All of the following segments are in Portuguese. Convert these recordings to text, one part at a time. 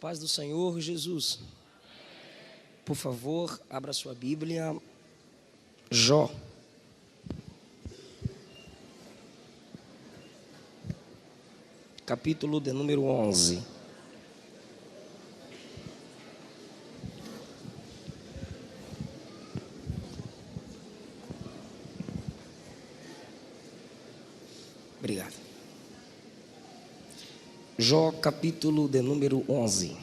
paz do Senhor Jesus. Por favor, abra sua Bíblia. Jó. Capítulo de número 11. Obrigado. Jó, capítulo de número 11.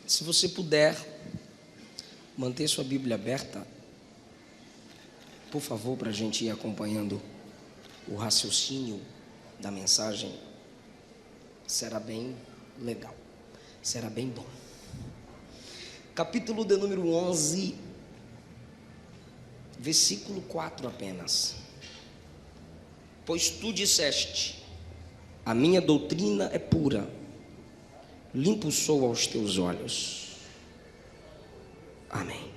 Se você puder manter sua Bíblia aberta, por favor, para a gente ir acompanhando o raciocínio da mensagem, será bem legal, será bem bom. Capítulo de número 11, versículo 4 apenas. Pois tu disseste, a minha doutrina é pura, limpo sou aos teus olhos. Amém.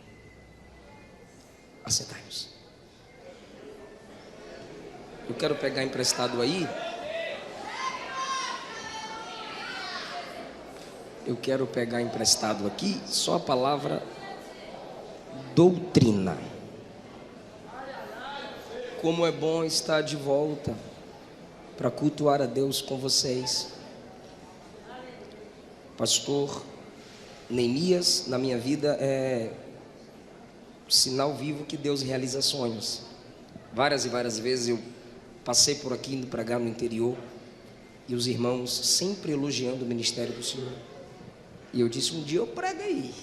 Assentai-nos. Eu quero pegar emprestado aí. Eu quero pegar emprestado aqui só a palavra doutrina. Como é bom estar de volta para cultuar a Deus com vocês. Pastor Neemias, na minha vida, é sinal vivo que Deus realiza sonhos. Várias e várias vezes eu passei por aqui indo pregar no interior e os irmãos sempre elogiando o ministério do Senhor. E eu disse, um dia eu prego aí.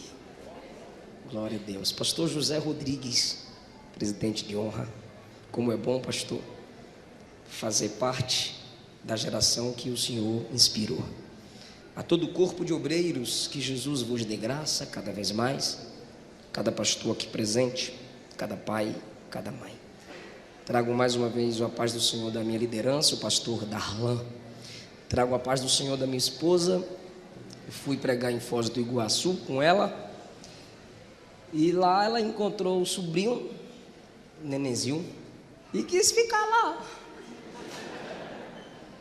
Glória a Deus. Pastor José Rodrigues, presidente de honra. Como é bom, pastor, fazer parte da geração que o Senhor inspirou. A todo o corpo de obreiros, que Jesus vos dê graça cada vez mais. Cada pastor aqui presente, cada pai, cada mãe. Trago mais uma vez a paz do Senhor da minha liderança, o pastor Darlan. Trago a paz do Senhor da minha esposa. Eu fui pregar em Foz do Iguaçu com ela. E lá ela encontrou o sobrinho, Nenezinho, e quis ficar lá.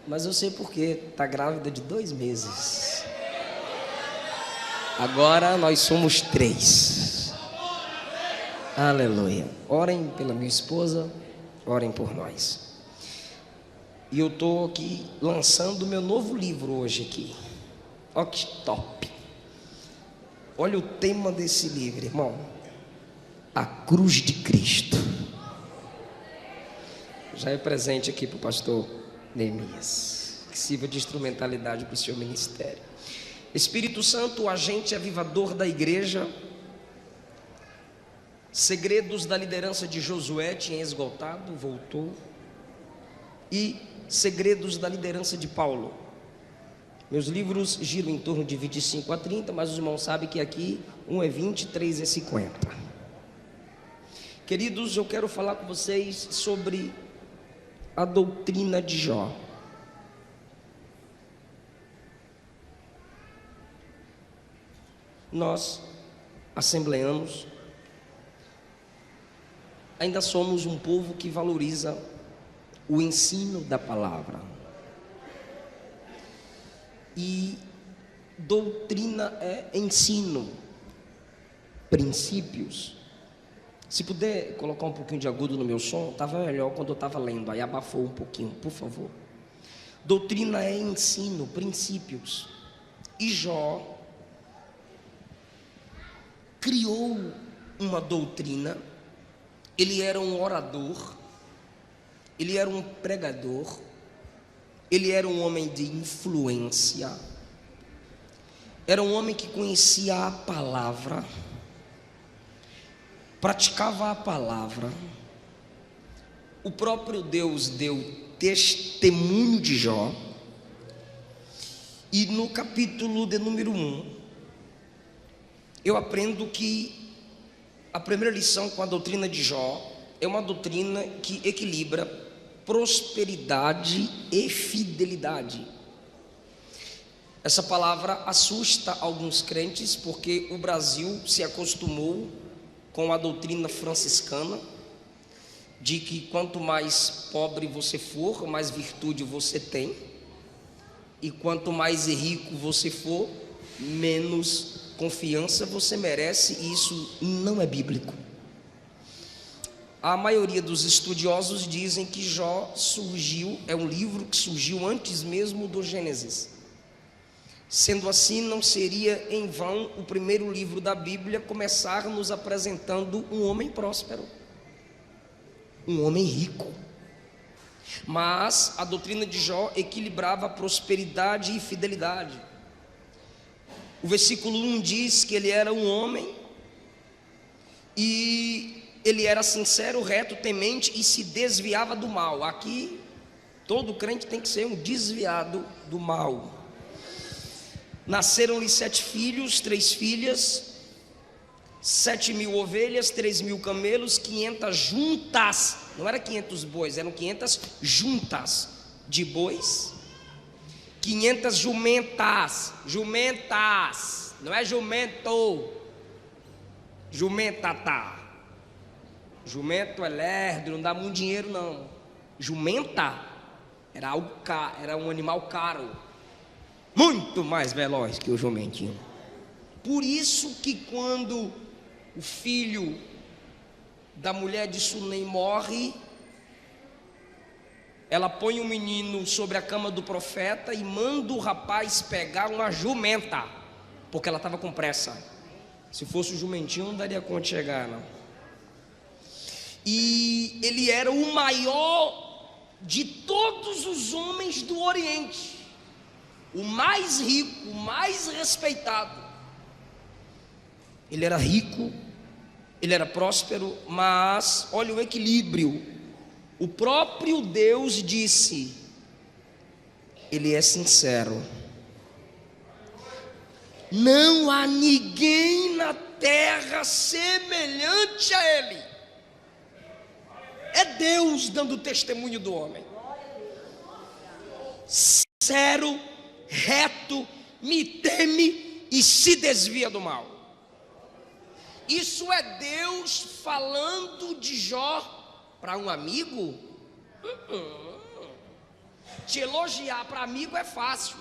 Mas eu sei porquê, está grávida de 2 meses. Agora nós somos 3. Aleluia. Orem pela minha esposa. Orem por nós. E eu estou aqui lançando o meu novo livro hoje aqui. Olha que top. Olha o tema desse livro, irmão. A cruz de Cristo. Já é presente aqui para o pastor Neemias. Que sirva de instrumentalidade para o seu ministério. Espírito Santo, o agente avivador da igreja. Segredos da liderança de Josué tinha esgotado, voltou. E segredos da liderança de Paulo. Meus livros giram em torno de 25 a 30, mas os irmãos sabem que aqui um é 20, 3 é 50. Queridos, eu quero falar com vocês sobre a doutrina de Jó. Nós, assembleanos, ainda somos um povo que valoriza o ensino da palavra. E doutrina é ensino, princípios. Se puder colocar um pouquinho de agudo no meu som, estava melhor quando eu estava lendo, aí abafou um pouquinho, por favor. Doutrina é ensino, princípios. E Jó criou uma doutrina. Ele era um orador, ele era um pregador, ele era um homem de influência, era um homem que conhecia a palavra, praticava a palavra. O próprio Deus deu testemunho de Jó. E no capítulo de número 1, eu aprendo que a primeira lição com a doutrina de Jó é uma doutrina que equilibra prosperidade e fidelidade. Essa palavra assusta alguns crentes, porque o Brasil se acostumou com a doutrina franciscana, de que quanto mais pobre você for, mais virtude você tem, e quanto mais rico você for, menos confiança você merece, e isso não é bíblico. A maioria dos estudiosos dizem que Jó é um livro que surgiu antes mesmo do Gênesis. Sendo assim, não seria em vão o primeiro livro da Bíblia começar nos apresentando um homem próspero, um homem rico. Mas a doutrina de Jó equilibrava prosperidade e fidelidade. O versículo 1 diz que ele era um homem e ele era sincero, reto, temente e se desviava do mal. Aqui, todo crente tem que ser um desviado do mal. Nasceram-lhe 7 filhos, 3 filhas, 7.000 ovelhas, 3.000 camelos, 500 juntas, não era 500 bois, eram 500 juntas de bois, 500 jumentas, não é jumento, jumentata, jumento é lerdo, não dá muito dinheiro não, jumenta era algo caro, era um animal caro, muito mais veloz que o jumentinho. Por isso que quando o filho da mulher de Sunem morre, ela põe o menino sobre a cama do profeta e manda o rapaz pegar uma jumenta, porque ela estava com pressa. Se fosse o jumentinho não daria conta de chegar não. E ele era o maior de todos os homens do Oriente, o mais rico, o mais respeitado. Ele era rico, ele era próspero, mas olha o equilíbrio. O próprio Deus disse: ele é sincero. Não há ninguém na terra semelhante a ele. É Deus dando testemunho do homem. Sincero, reto, me teme e se desvia do mal. Isso é Deus falando de Jó para um amigo? Te elogiar para amigo é fácil.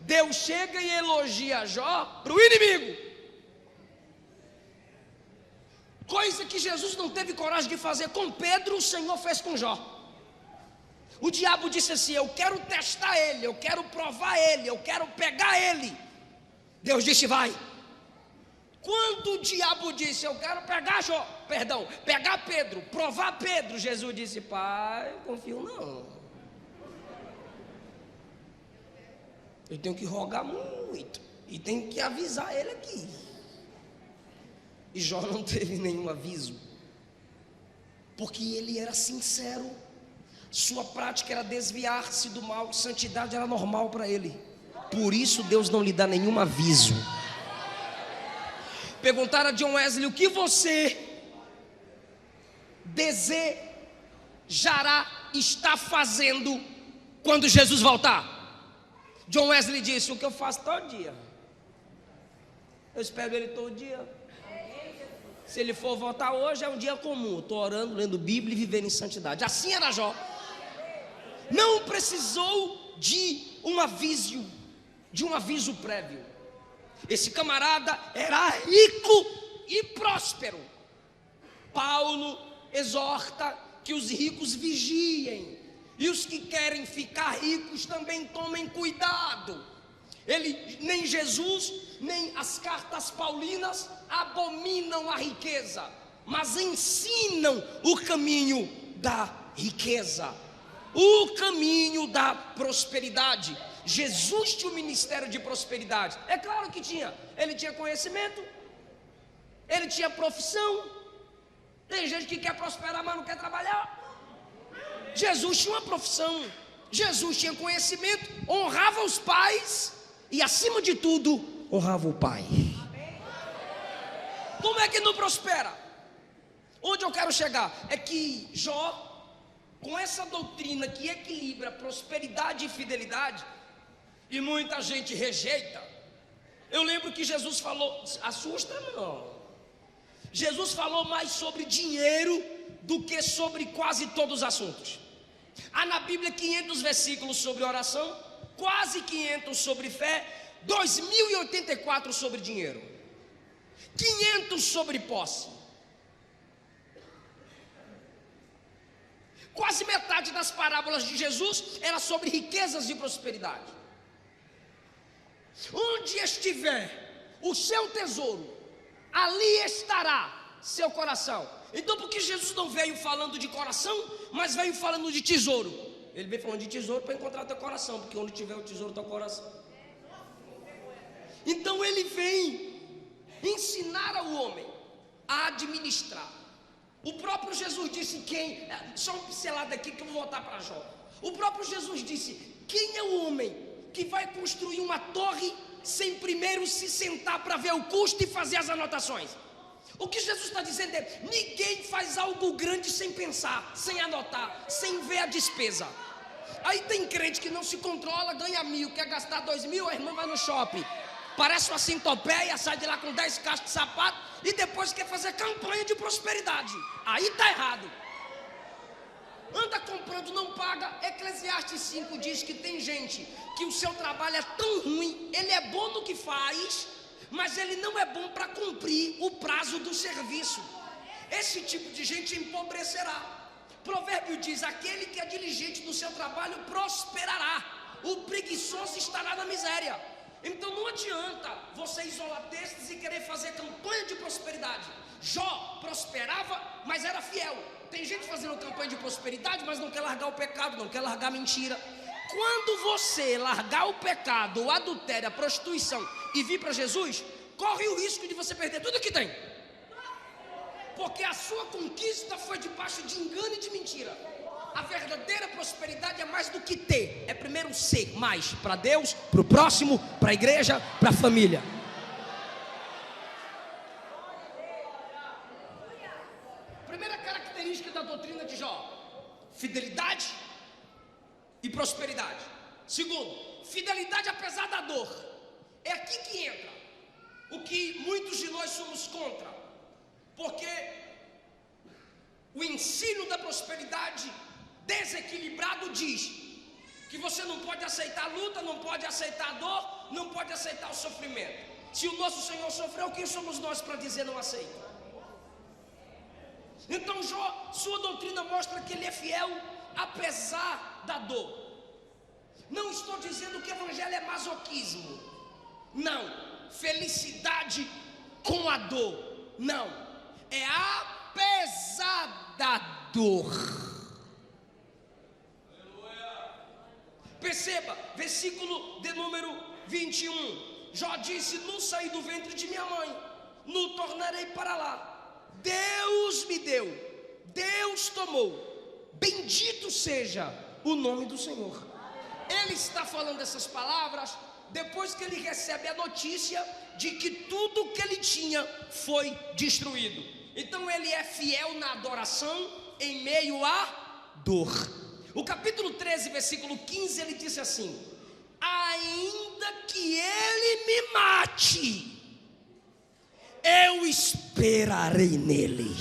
Deus chega e elogia Jó para o inimigo, coisa que Jesus não teve coragem de fazer com Pedro, o Senhor fez com Jó. O diabo disse assim: eu quero testar ele, eu quero provar ele, eu quero pegar ele. Deus disse: vai. Quando o diabo disse: eu quero pegar Pedro, provar Pedro, Jesus disse: pai, eu confio não. Eu tenho que rogar muito e tenho que avisar ele aqui. E Jó não teve nenhum aviso, porque ele era sincero. Sua prática era desviar-se do mal, santidade era normal para ele. Por isso Deus não lhe dá nenhum aviso. Perguntaram a John Wesley: o que você desejará estar fazendo quando Jesus voltar? John Wesley disse: o que eu faço todo dia. Eu espero ele todo dia. Se ele for voltar hoje, é um dia comum. Estou orando, lendo Bíblia e vivendo em santidade. Assim era Jó. Não precisou de um aviso prévio. Esse camarada era rico e próspero. Paulo exorta que os ricos vigiem, e os que querem ficar ricos também tomem cuidado. Nem Jesus, nem as cartas paulinas abominam a riqueza, mas ensinam o caminho da riqueza, o caminho da prosperidade. Jesus tinha um ministério de prosperidade, é claro que tinha. Ele tinha conhecimento, ele tinha profissão. Tem gente que quer prosperar, mas não quer trabalhar. Jesus tinha uma profissão, Jesus tinha conhecimento, honrava os pais e, acima de tudo, honrava o pai. Como é que não prospera? Onde eu quero chegar é que Jó, com essa doutrina que equilibra prosperidade e fidelidade, e muita gente rejeita. Eu lembro que Jesus falou, assusta não, Jesus falou mais sobre dinheiro do que sobre quase todos os assuntos. Há na Bíblia 500 versículos sobre oração, quase 500 sobre fé, 2084 sobre dinheiro, 500 sobre posse. Quase metade das parábolas de Jesus era sobre riquezas e prosperidade. Onde estiver o seu tesouro, ali estará seu coração. Então por que Jesus não veio falando de coração, mas veio falando de tesouro? Ele veio falando de tesouro para encontrar teu coração, porque onde tiver o tesouro, teu coração. Então ele vem ensinar ao homem a administrar. O próprio Jesus disse só uma pincelada aqui que eu vou voltar para Jó. O próprio Jesus disse: quem é o homem que vai construir uma torre sem primeiro se sentar para ver o custo e fazer as anotações? O que Jesus está dizendo é: ninguém faz algo grande sem pensar, sem anotar, sem ver a despesa. Aí tem crente que não se controla, ganha 1.000, quer gastar 2.000, a irmã vai no shopping, parece uma centopeia, sai de lá com 10 caixas de sapato e depois quer fazer campanha de prosperidade. Aí está errado. Anda comprando, não paga. Eclesiastes 5 diz que tem gente que o seu trabalho é tão ruim, ele é bom no que faz, mas ele não é bom para cumprir o prazo do serviço. Esse tipo de gente empobrecerá. Provérbio diz: aquele que é diligente no seu trabalho prosperará, o preguiçoso estará na miséria. Então não adianta você isolar textos e querer fazer campanha de prosperidade. Jó prosperava, mas era fiel. Tem gente fazendo campanha de prosperidade, mas não quer largar o pecado, não quer largar a mentira. Quando você largar o pecado, o adultério, a prostituição e vir para Jesus, corre o risco de você perder tudo que tem, porque a sua conquista foi debaixo de engano e de mentira. A verdadeira prosperidade é mais do que ter, é primeiro ser mais para Deus, para o próximo, para a igreja, para a família. Primeira característica da doutrina de Jó: fidelidade e prosperidade. Segundo, fidelidade apesar da dor. É aqui que entra o que muitos de nós somos contra, porque o ensino da prosperidade desequilibrado diz que você não pode aceitar a luta, não pode aceitar a dor, não pode aceitar o sofrimento. Se o nosso Senhor sofreu, quem somos nós para dizer não aceita? Então Jó, sua doutrina mostra que ele é fiel apesar da dor. Não estou dizendo que o evangelho é masoquismo, não. Felicidade com a dor, não. É apesar da dor. Perceba, versículo de número 21. Jó disse: não saí do ventre de minha mãe, não tornarei para lá. Deus me deu, Deus tomou, bendito seja o nome do Senhor. Ele está falando essas palavras depois que ele recebe a notícia de que tudo que ele tinha foi destruído. Então ele é fiel na adoração em meio à dor. O capítulo 13, versículo 15, ele disse assim: ainda que ele me mate, eu esperarei nele.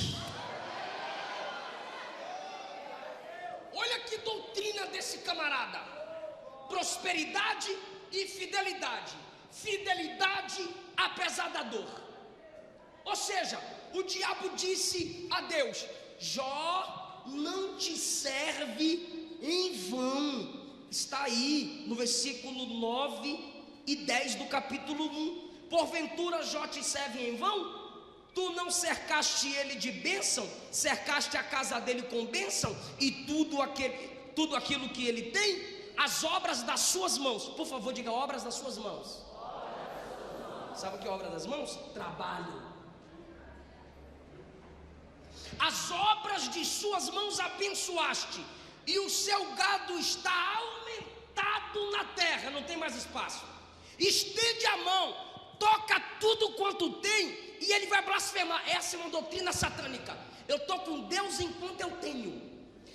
Olha que doutrina desse camarada: prosperidade e fidelidade. Fidelidade apesar da dor. Ou seja, o diabo disse a Deus: Jó não te serve em vão. Está aí no versículo 9 e 10 do capítulo 1. Porventura Jó te serve em vão? Tu não cercaste ele de bênção, cercaste a casa dele com bênção, e tudo aquilo que ele tem, as obras das suas mãos. Por favor, diga: obras das suas mãos. Sabe o que é obra das mãos? Trabalho. As obras de suas mãos abençoaste, e o seu gado está aumentado na terra, não tem mais espaço. Estende a mão, toca tudo quanto tem, e ele vai blasfemar. Essa é uma doutrina satânica. Eu estou com Deus enquanto eu tenho,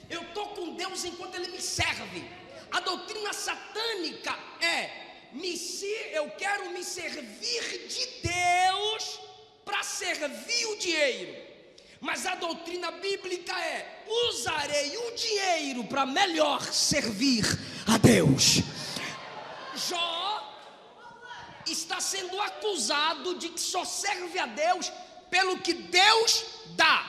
eu estou com Deus enquanto Ele me serve. A doutrina satânica é: eu quero me servir de Deus para servir o dinheiro. Mas a doutrina bíblica é: usarei o dinheiro para melhor servir a Deus. Jó está sendo acusado de que só serve a Deus pelo que Deus dá.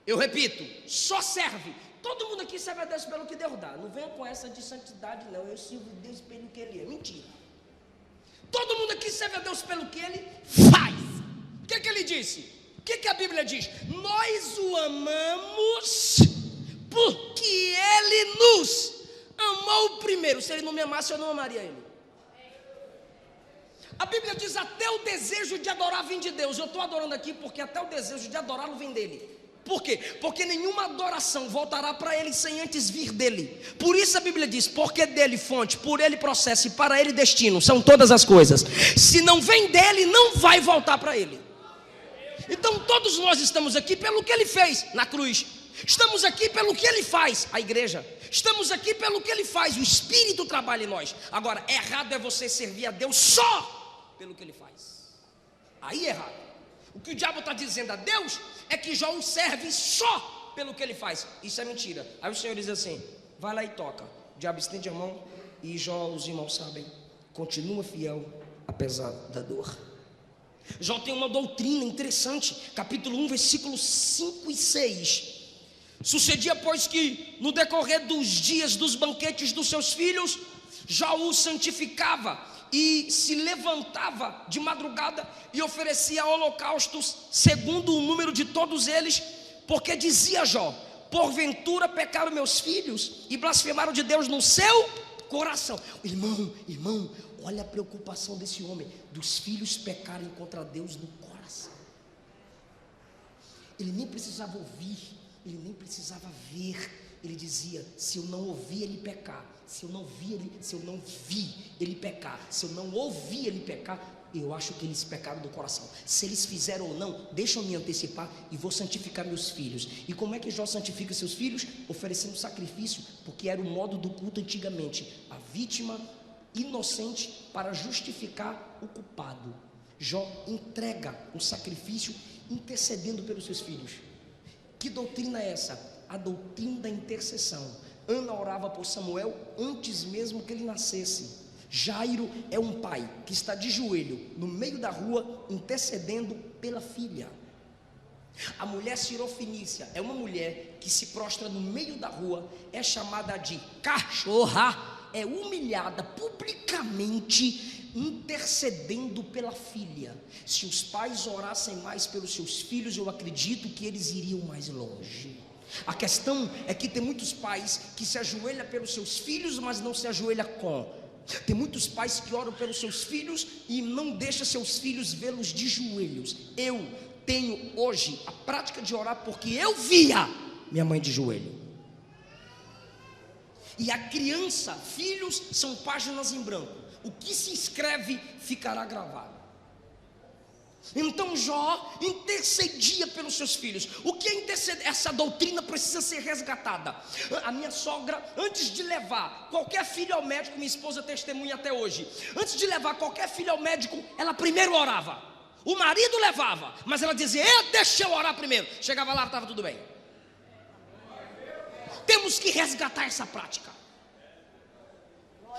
Eu repito, só serve. Todo mundo aqui serve a Deus pelo que Deus dá. Não venha com essa de santidade não. Eu sirvo a Deus pelo que Ele é. Mentira. Todo mundo aqui serve a Deus pelo que Ele faz. O que Ele disse? O que a Bíblia diz? Nós o amamos porque Ele nos amou primeiro. Se Ele não me amasse, eu não amaria Ele. A Bíblia diz: até o desejo de adorar vem de Deus. Eu estou adorando aqui porque até o desejo de adorá-lo vem dele. Por quê? Porque nenhuma adoração voltará para ele sem antes vir dele. Por isso a Bíblia diz: porque dele fonte, por ele processo e para ele destino são todas as coisas. Se não vem dele, não vai voltar para ele. Então todos nós estamos aqui pelo que ele fez na cruz. Estamos aqui pelo que ele faz, a igreja. Estamos aqui pelo que ele faz, o Espírito trabalha em nós. Agora, errado é você servir a Deus só pelo que ele faz. Aí é errado. O que o diabo está dizendo a Deus é que Jó o serve só pelo que ele faz. Isso é mentira. Aí o Senhor diz assim: vai lá e toca. O diabo estende a mão e Jó, os irmãos sabem, continua fiel apesar da dor. Jó tem uma doutrina interessante. Capítulo 1, versículos 5 e 6. Sucedia, pois, que no decorrer dos dias dos banquetes dos seus filhos, Jó o santificava e se levantava de madrugada e oferecia holocaustos segundo o número de todos eles, porque dizia Jó: porventura pecaram meus filhos e blasfemaram de Deus no seu coração. Irmão, olha a preocupação desse homem, dos filhos pecarem contra Deus no coração. Ele nem precisava ouvir, ele nem precisava ver. Ele dizia: se eu não ouvir ele pecar, se eu não vi ele pecar, se eu não ouvir ele pecar, eu acho que eles pecaram do coração. Se eles fizeram ou não, deixa eu me antecipar e vou santificar meus filhos. E como é que Jó santifica seus filhos? Oferecendo sacrifício, porque era o modo do culto antigamente, a vítima inocente para justificar o culpado. Jó entrega um sacrifício intercedendo pelos seus filhos. Que doutrina é essa? A doutrina da intercessão. Ana orava por Samuel antes mesmo que ele nascesse. Jairo é um pai que está de joelho no meio da rua intercedendo pela filha. A mulher Sirofenícia é uma mulher que se prostra no meio da rua, é chamada de cachorra, é humilhada publicamente, intercedendo pela filha. Se os pais orassem mais pelos seus filhos, eu acredito que eles iriam mais longe. A questão é que tem muitos pais que se ajoelham pelos seus filhos, mas não se ajoelham com. Tem muitos pais que oram pelos seus filhos e não deixam seus filhos vê-los de joelhos. Eu tenho hoje a prática de orar porque eu via minha mãe de joelho. E a criança, filhos são páginas em branco. O que se escreve ficará gravado. Então Jó intercedia pelos seus filhos. O que é interceder? Essa doutrina precisa ser resgatada. A minha sogra, antes de levar qualquer filho ao médico, minha esposa testemunha até hoje, antes de levar qualquer filho ao médico, ela primeiro orava. O marido levava, mas ela dizia: deixa eu orar primeiro. Chegava lá, estava tudo bem. Temos que resgatar essa prática.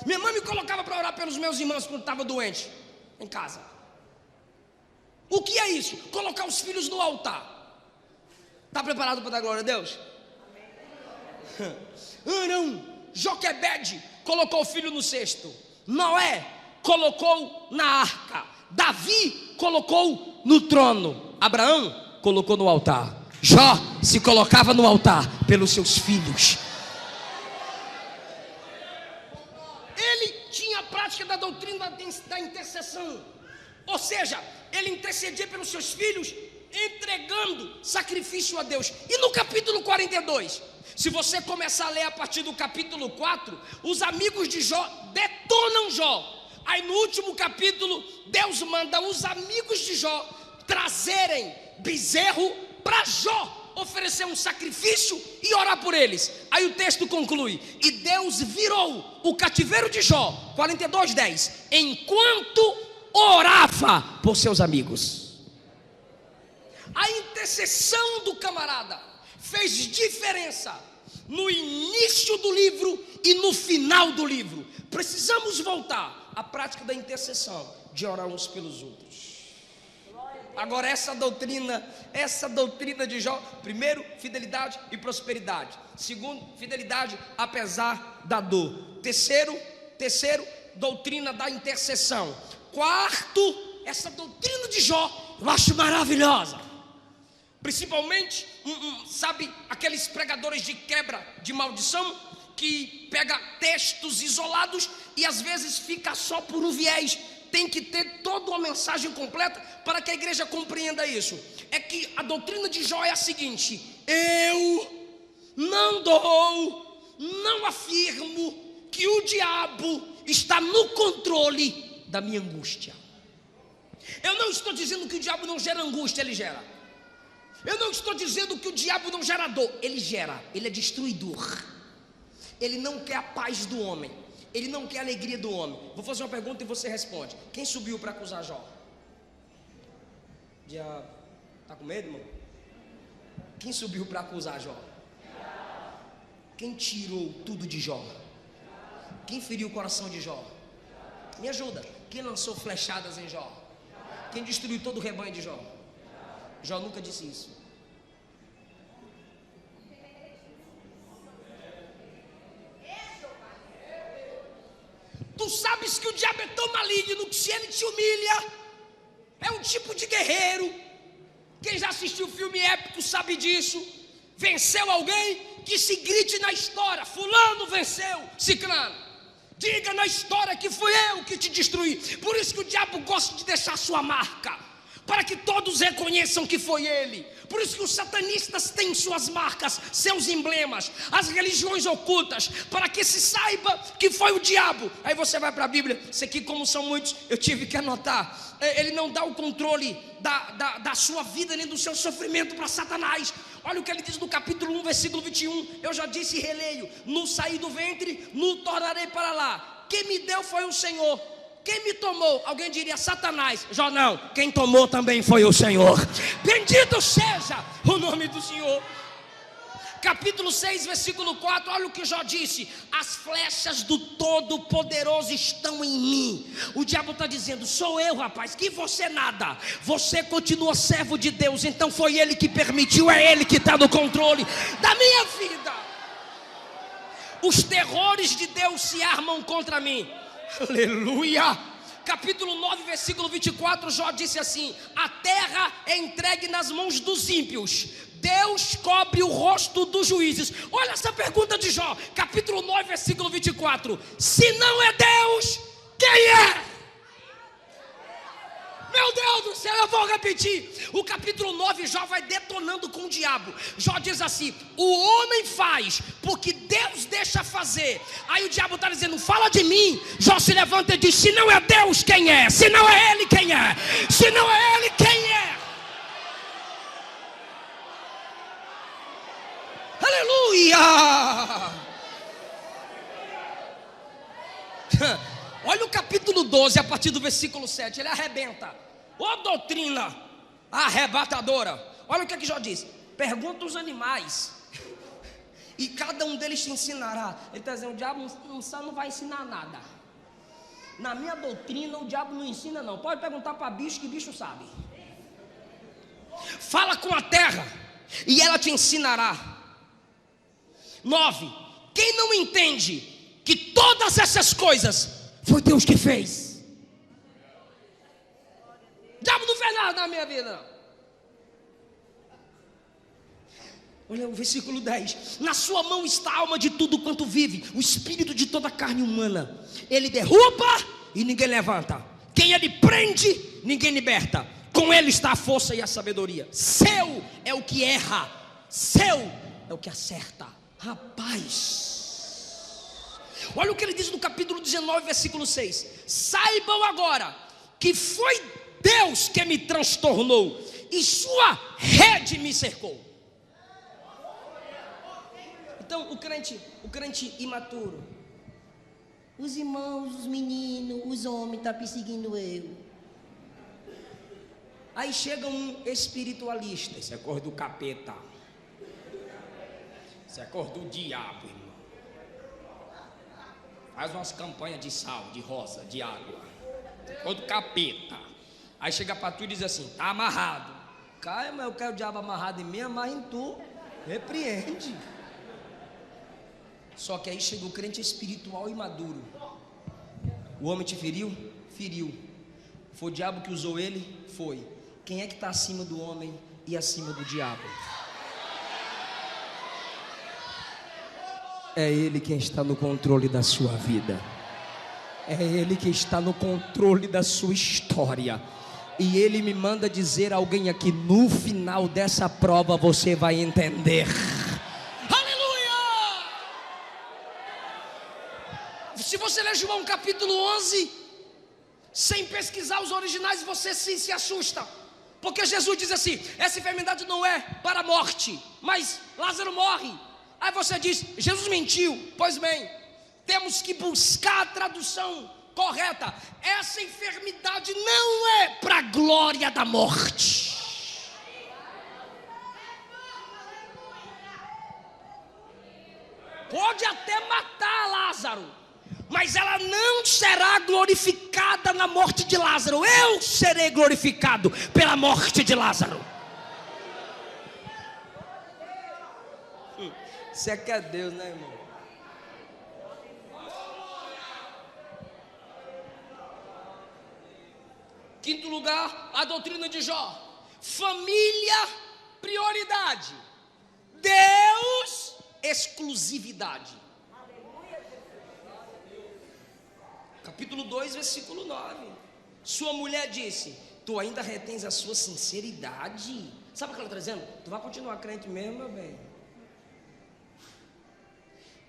Minha mãe me colocava para orar pelos meus irmãos quando estava doente em casa. O que é isso? Colocar os filhos no altar. Está preparado para dar glória a Deus? Arão, Joquebede colocou o filho no cesto. Noé colocou na arca. Davi colocou no trono. Abraão colocou no altar. Jó se colocava no altar pelos seus filhos. Ele tinha a prática da doutrina da intercessão. Ou seja, ele intercedia pelos seus filhos, entregando sacrifício a Deus. E no capítulo 42, se você começar a ler a partir do capítulo 4, os amigos de Jó detonam Jó. Aí no último capítulo, Deus manda os amigos de Jó trazerem bezerro para Jó oferecer um sacrifício e orar por eles. Aí o texto conclui: e Deus virou o cativeiro de Jó, 42:10, enquanto orava por seus amigos. A intercessão do camarada fez diferença no início do livro e no final do livro. Precisamos voltar à prática da intercessão, de orar uns pelos outros. Agora essa doutrina de Jó: primeiro, fidelidade e prosperidade; segundo, fidelidade apesar da dor; terceiro, doutrina da intercessão; quarto, essa doutrina de Jó eu acho maravilhosa, principalmente sabe, aqueles pregadores de quebra de maldição, que pega textos isolados e às vezes fica só por um viés. Tem que ter toda uma mensagem completa para que a igreja compreenda isso. É que a doutrina de Jó é a seguinte: eu não afirmo que o diabo está no controle da minha angústia. Eu não estou dizendo que o diabo não gera angústia, ele gera. Eu não estou dizendo que o diabo não gera dor, ele gera. Ele é destruidor. Ele não quer a paz do homem, ele não quer a alegria do homem. Vou fazer uma pergunta e você responde: quem subiu para acusar Jó? Diabo. Está com medo, irmão? Quem subiu para acusar Jó? Quem tirou tudo de Jó? Quem feriu o coração de Jó? Me ajuda. Quem lançou flechadas em Jó? Quem destruiu todo o rebanho de Jó? Jó nunca disse isso. Tu sabes que o diabo é tão maligno que, se ele te humilha, é um tipo de guerreiro. Quem já assistiu filme épico sabe disso. Venceu alguém, que se grite na história: fulano venceu ciclano. Diga na história que fui eu que te destruí. Por isso que o diabo gosta de deixar sua marca, para que todos reconheçam que foi ele. Por isso que os satanistas têm suas marcas, seus emblemas, as religiões ocultas, para que se saiba que foi o diabo. Aí você vai para a Bíblia. Isso aqui, como são muitos, eu tive que anotar. Ele não dá o controle da sua vida nem do seu sofrimento para Satanás. Olha o que ele diz no capítulo 1, versículo 21. Eu já disse e releio: no saí do ventre, no tornarei para lá. Quem me deu foi o Senhor. Quem me tomou? Alguém diria Satanás. Jó não, quem tomou também foi o Senhor. Bendito seja o nome do Senhor. Capítulo 6, versículo 4, olha o que Jó disse: as flechas do Todo-Poderoso estão em mim. O diabo está dizendo: sou eu, rapaz, que você nada. Você continua servo de Deus, então foi Ele que permitiu, é Ele que está no controle da minha vida. Os terrores de Deus se armam contra mim. Aleluia. Capítulo 9, versículo 24, Jó disse assim: a terra é entregue nas mãos dos ímpios, Deus cobre o rosto dos juízes. Olha essa pergunta de Jó, capítulo 9, versículo 24: se não é Deus, quem é? Meu Deus do céu, eu vou repetir. O capítulo 9, Jó vai detonando com o diabo. Jó diz assim: o homem faz porque Deus deixa fazer. Aí o diabo está dizendo: fala de mim. Jó se levanta e diz: se não é Deus, quem é? Se não é Ele, quem é? Se não é Ele, quem é? Aleluia. Olha o capítulo 12, a partir do versículo 7, ele arrebenta. Ó doutrina arrebatadora. Olha o que Jó diz: pergunta os animais, e cada um deles te ensinará. Ele está dizendo: o diabo não vai ensinar nada. Na minha doutrina o diabo não ensina não. Pode perguntar para bicho, que bicho sabe. Fala com a terra e ela te ensinará. 9. Quem não entende que todas essas coisas foi Deus que fez? O diabo não fez nada na minha vida, não. Olha o versículo 10: na sua mão está a alma de tudo quanto vive, o espírito de toda a carne humana. Ele derruba e ninguém levanta, quem ele prende, ninguém liberta. Com ele está a força e a sabedoria. Seu é o que erra, seu é o que acerta. Rapaz, olha o que ele diz no capítulo 19, versículo 6: saibam agora que foi Deus que me transtornou, e sua rede me cercou. Então, o crente imaturo. Os irmãos, os meninos, os homens estão perseguindo eu. Aí chega um espiritualista. Isso é coisa do capeta. Isso é coisa do diabo, irmão. Faz umas campanhas de sal, de rosa, de água. Isso é coisa do capeta. Aí chega para tu e diz assim: tá amarrado. Caia, mas eu quero o diabo amarrado em mim, amarra em tu. Repreende. Só que aí chega o crente espiritual e maduro. O homem te feriu? Feriu. Foi o diabo que usou ele? Foi. Quem é que está acima do homem e acima do diabo? É Ele quem está no controle da sua vida. É Ele que está no controle da sua história. E Ele me manda dizer a alguém aqui: no final dessa prova você vai entender. Aleluia! Se você ler João capítulo 11, sem pesquisar os originais, você se assusta. Porque Jesus diz assim: essa enfermidade não é para a morte, mas Lázaro morre. Aí você diz: Jesus mentiu. Pois bem, temos que buscar a tradução correta. Essa enfermidade não é para a glória da morte. Pode até matar Lázaro, mas ela não será glorificada na morte de Lázaro. Eu serei glorificado pela morte de Lázaro. Você quer Deus, né, irmão? Quinto lugar, a doutrina de Jó. Família, prioridade. Deus, exclusividade. Capítulo 2, versículo 9. Sua mulher disse: tu ainda retens a sua sinceridade. Sabe o que ela está dizendo? Tu vai continuar crente mesmo, meu bem.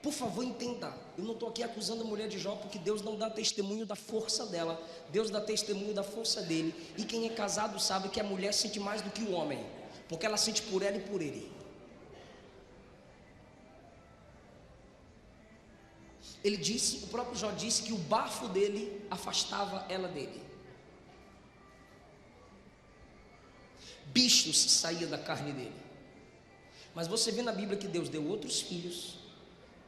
Por favor, entenda, eu não estou aqui acusando a mulher de Jó, porque Deus não dá testemunho da força dela. Deus dá testemunho da força dele. E quem é casado sabe que a mulher sente mais do que o homem, porque ela sente por ela e por ele. Ele disse, o próprio Jó disse, que o bafo dele afastava ela dele. Bichos saíam da carne dele. Mas você vê na Bíblia que Deus deu outros filhos,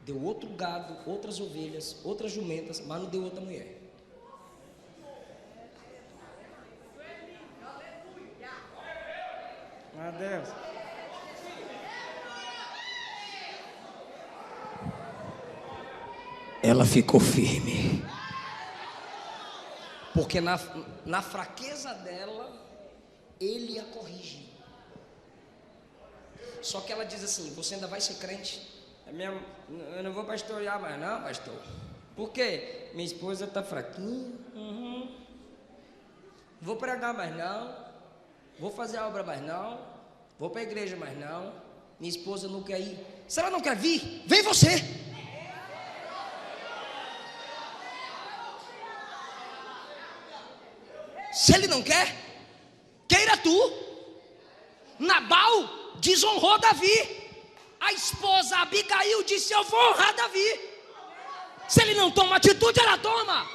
deu outro gado, outras ovelhas, outras jumentas, mas não deu outra mulher. Meu Deus. Ela ficou firme, porque na fraqueza dela, ele a corrige. Só que ela diz assim: você ainda vai ser crente? Eu não vou pastorear mais não, pastor. Por quê? Minha esposa está fraquinha. Vou pregar mais não. Vou fazer a obra mais não. Vou para a igreja mais não. Minha esposa não quer ir. Se ela não quer vir, vem você. Se ele não quer, queira tu. Nabal desonrou Davi. A esposa Abigail disse: eu vou honrar Davi. Se ele não toma atitude, ela toma.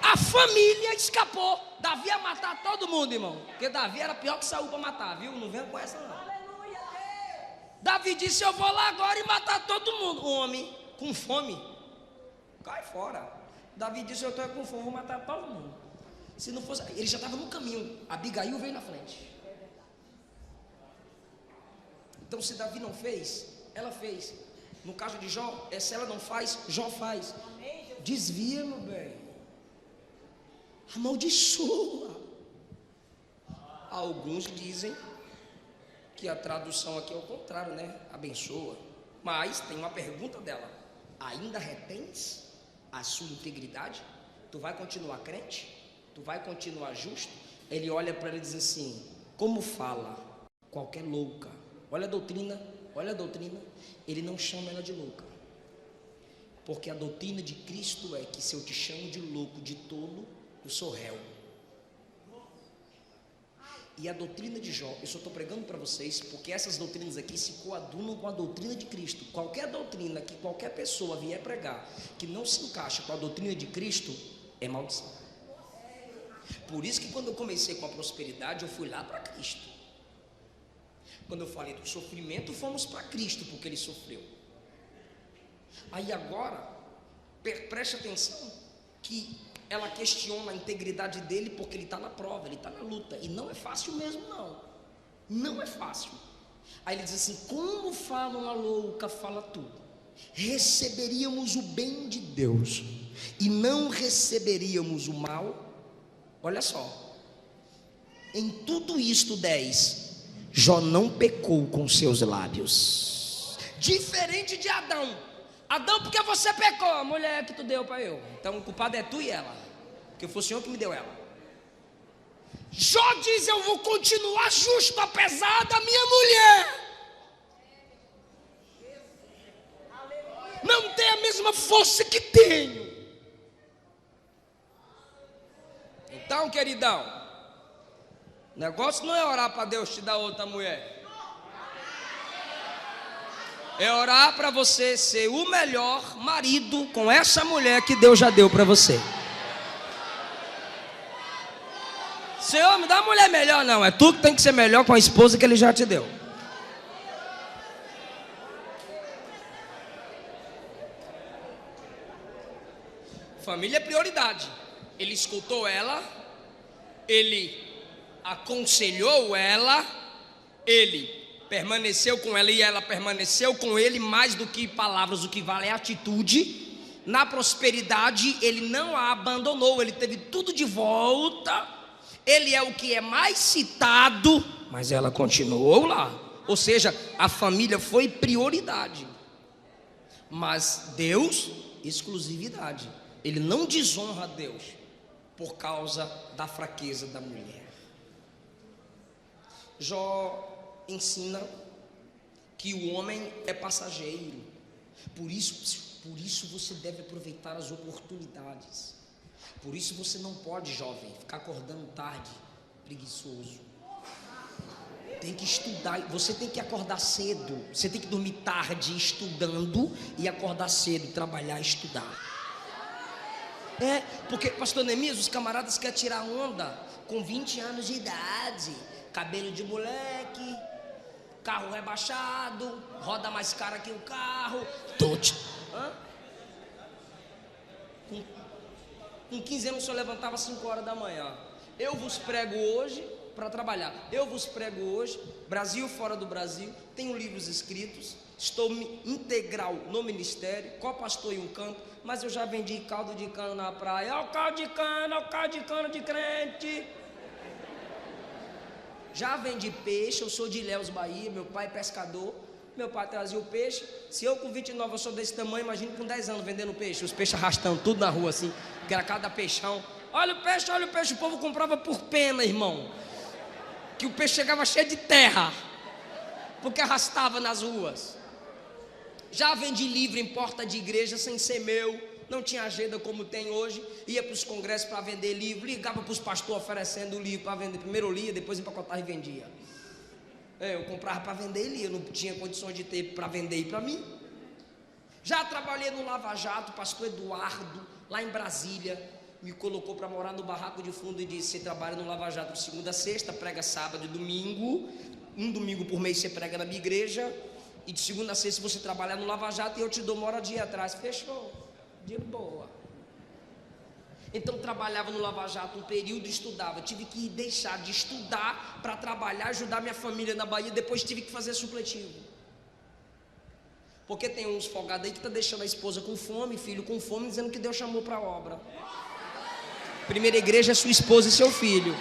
A família escapou. Davi ia matar todo mundo, irmão, porque Davi era pior que Saul para matar, viu? Não venha com essa não. Davi disse: eu vou lá agora e matar todo mundo. Um homem com fome, cai fora. Davi disse: eu estou com fome, vou matar todo mundo. Se não fosse, ele já estava no caminho. Abigail veio na frente. Então, se Davi não fez, ela fez. No caso de Jó, se ela não faz, Jó faz. Desvia, meu bem. Amaldiçoa. Alguns dizem que a tradução aqui é o contrário, né? Abençoa. Mas tem uma pergunta dela: ainda retens a sua integridade? Tu vai continuar crente? Tu vai continuar justo? Ele olha para ela e diz assim: como fala qualquer louca. Olha a doutrina, olha a doutrina. Ele não chama ela de louca, porque a doutrina de Cristo é que se eu te chamo de louco, de tolo, eu sou réu. E a doutrina de Jó, eu só estou pregando para vocês, porque essas doutrinas aqui se coadunam com a doutrina de Cristo. Qualquer doutrina que qualquer pessoa vier pregar, que não se encaixa com a doutrina de Cristo, é maldição. Por isso que quando eu comecei com a prosperidade, eu fui lá para Cristo. Quando eu falei do sofrimento, fomos para Cristo, porque Ele sofreu. Aí agora, preste atenção, que ela questiona a integridade dele, porque ele está na prova, ele está na luta, e não é fácil mesmo não é fácil. Aí ele diz assim: como fala uma louca, fala tudo, receberíamos o bem de Deus, e não receberíamos o mal. Olha só, em tudo isto 10, Jó não pecou com seus lábios, diferente de Adão. Adão, porque você pecou, a mulher que tu deu para eu, então o culpado é tu e ela, porque foi o Senhor que me deu ela. Jó diz: eu vou continuar justo apesar da minha mulher não ter a mesma força que tenho. Então, queridão, o negócio não é orar para Deus te dar outra mulher, é orar para você ser o melhor marido com essa mulher que Deus já deu para você. Senhor, me dá uma mulher melhor. Não, é tu que tem que ser melhor com a esposa que Ele já te deu. Família é prioridade. Ele escutou ela, ele aconselhou ela, ele permaneceu com ela e ela permaneceu com ele. Mais do que palavras, o que vale é atitude. Na prosperidade ele não a abandonou, ele teve tudo de volta. Ele é o que é mais citado, mas ela continuou lá. Ou seja, a família foi prioridade, mas Deus, exclusividade. Ele não desonra a Deus por causa da fraqueza da mulher. Jó ensina que o homem é passageiro. Por isso você deve aproveitar as oportunidades. Por isso você não pode, jovem, ficar acordando tarde, preguiçoso. Tem que estudar, você tem que acordar cedo. Você tem que dormir tarde estudando e acordar cedo, trabalhar e estudar. Porque, pastor Neemias, os camaradas querem tirar onda com 20 anos de idade, cabelo de moleque, carro rebaixado, roda mais cara que o carro. Com 15 anos o senhor levantava às 5 horas da manhã. Eu vos prego hoje para trabalhar. Eu vos prego hoje, Brasil fora do Brasil, tenho livros escritos, estou integral no ministério, co-pastor em um canto, mas eu já vendi caldo de cana na praia. Olha o caldo de cana de crente. Já vendi peixe, eu sou de Ilhéus, Bahia, meu pai é pescador, meu pai trazia o peixe. Se eu com 29 eu sou desse tamanho, imagine com 10 anos vendendo peixe, os peixes arrastando tudo na rua assim, que era cada peixão. Olha o peixe, o povo comprava por pena, irmão, que o peixe chegava cheio de terra, porque arrastava nas ruas. Já vendi livro em porta de igreja sem ser meu, não tinha agenda como tem hoje, ia para os congressos para vender livro, ligava para os pastores oferecendo o livro para vender, primeiro eu lia, depois empacotava e vendia. Eu comprava para vender e lia, não tinha condições de ter para vender e para mim. Já trabalhei no Lava Jato, pastor Eduardo, lá em Brasília, me colocou para morar no barraco de fundo e disse: você trabalha no Lava Jato de segunda a sexta, prega sábado e domingo, um domingo por mês você prega na minha igreja, e de segunda a sexta você trabalha no Lava Jato e eu te dou moradia atrás. Fechou, de boa. Então trabalhava no Lava Jato um período, estudava, tive que deixar de estudar para trabalhar, ajudar minha família na Bahia, depois tive que fazer supletivo. Porque tem uns folgados aí que está deixando a esposa com fome, filho com fome, dizendo que Deus chamou para a obra. Primeira igreja é sua esposa e seu filho.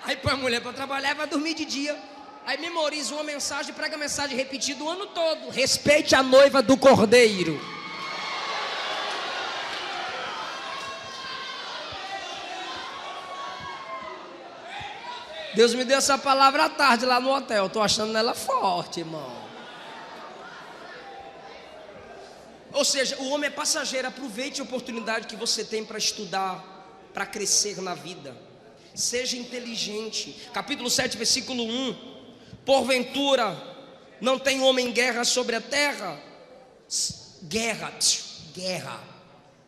Aí põe a mulher para trabalhar e vai dormir de dia. Aí memoriza uma mensagem, prega a mensagem repetida o ano todo: respeite a noiva do Cordeiro. Deus me deu essa palavra à tarde lá no hotel. Estou achando ela forte, irmão. Ou seja, o homem é passageiro. Aproveite a oportunidade que você tem para estudar, para crescer na vida. Seja inteligente. Capítulo 7, versículo 1. Porventura não tem homem guerra sobre a terra? Guerra.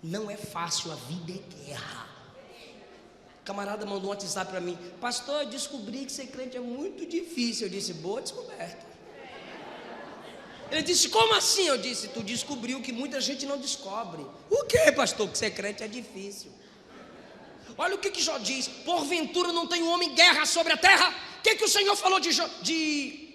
Não é fácil, a vida é guerra. Camarada mandou um WhatsApp para mim: pastor, eu descobri que ser crente é muito difícil. Eu disse: boa descoberta. Ele disse: como assim? Eu disse: tu descobriu que muita gente não descobre. O que, pastor? Que ser crente é difícil. Olha o que Jó diz: porventura não tem homem guerra sobre a terra? O que o Senhor falou de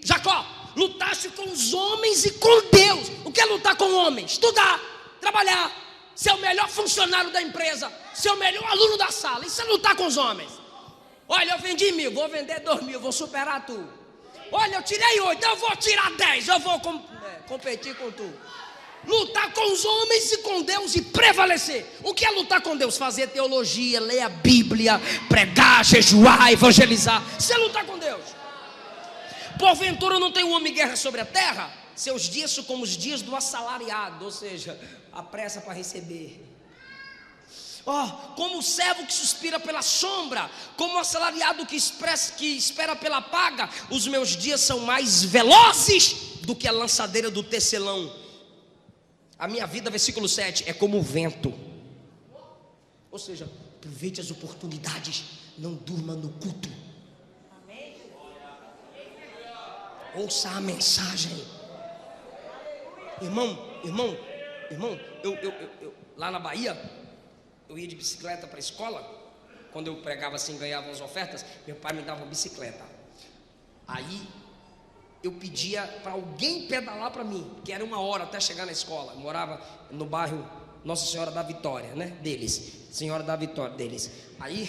Jacó? Lutaste com os homens e com Deus. O que é lutar com homens? Estudar, trabalhar, ser o melhor funcionário da empresa, ser o melhor aluno da sala. Isso é lutar com os homens. Olha, eu vendi 1.000, vou vender 2.000, vou superar tu. Olha, eu tirei 8, eu vou tirar 10, eu vou competir com tu. Lutar com os homens e com Deus e prevalecer. O que é lutar com Deus? Fazer teologia, ler a Bíblia, pregar, jejuar, evangelizar. Isso é lutar com Deus. Porventura não tem um homem guerra sobre a terra? Seus dias são como os dias do assalariado, ou seja, a pressa para receber. Como o servo que suspira pela sombra, como o assalariado que espera pela paga, os meus dias são mais velozes do que a lançadeira do tecelão. A minha vida, versículo 7, é como o vento. Ou seja, aproveite as oportunidades, não durma no culto. Ouça a mensagem. Irmão, eu lá na Bahia, eu ia de bicicleta para a escola. Quando eu pregava assim, ganhava umas ofertas, meu pai me dava uma bicicleta. Aí eu pedia para alguém pedalar para mim, que era 1 hora até chegar na escola. Eu morava no bairro Nossa Senhora da Vitória, né? Deles, Senhora da Vitória, deles. Aí,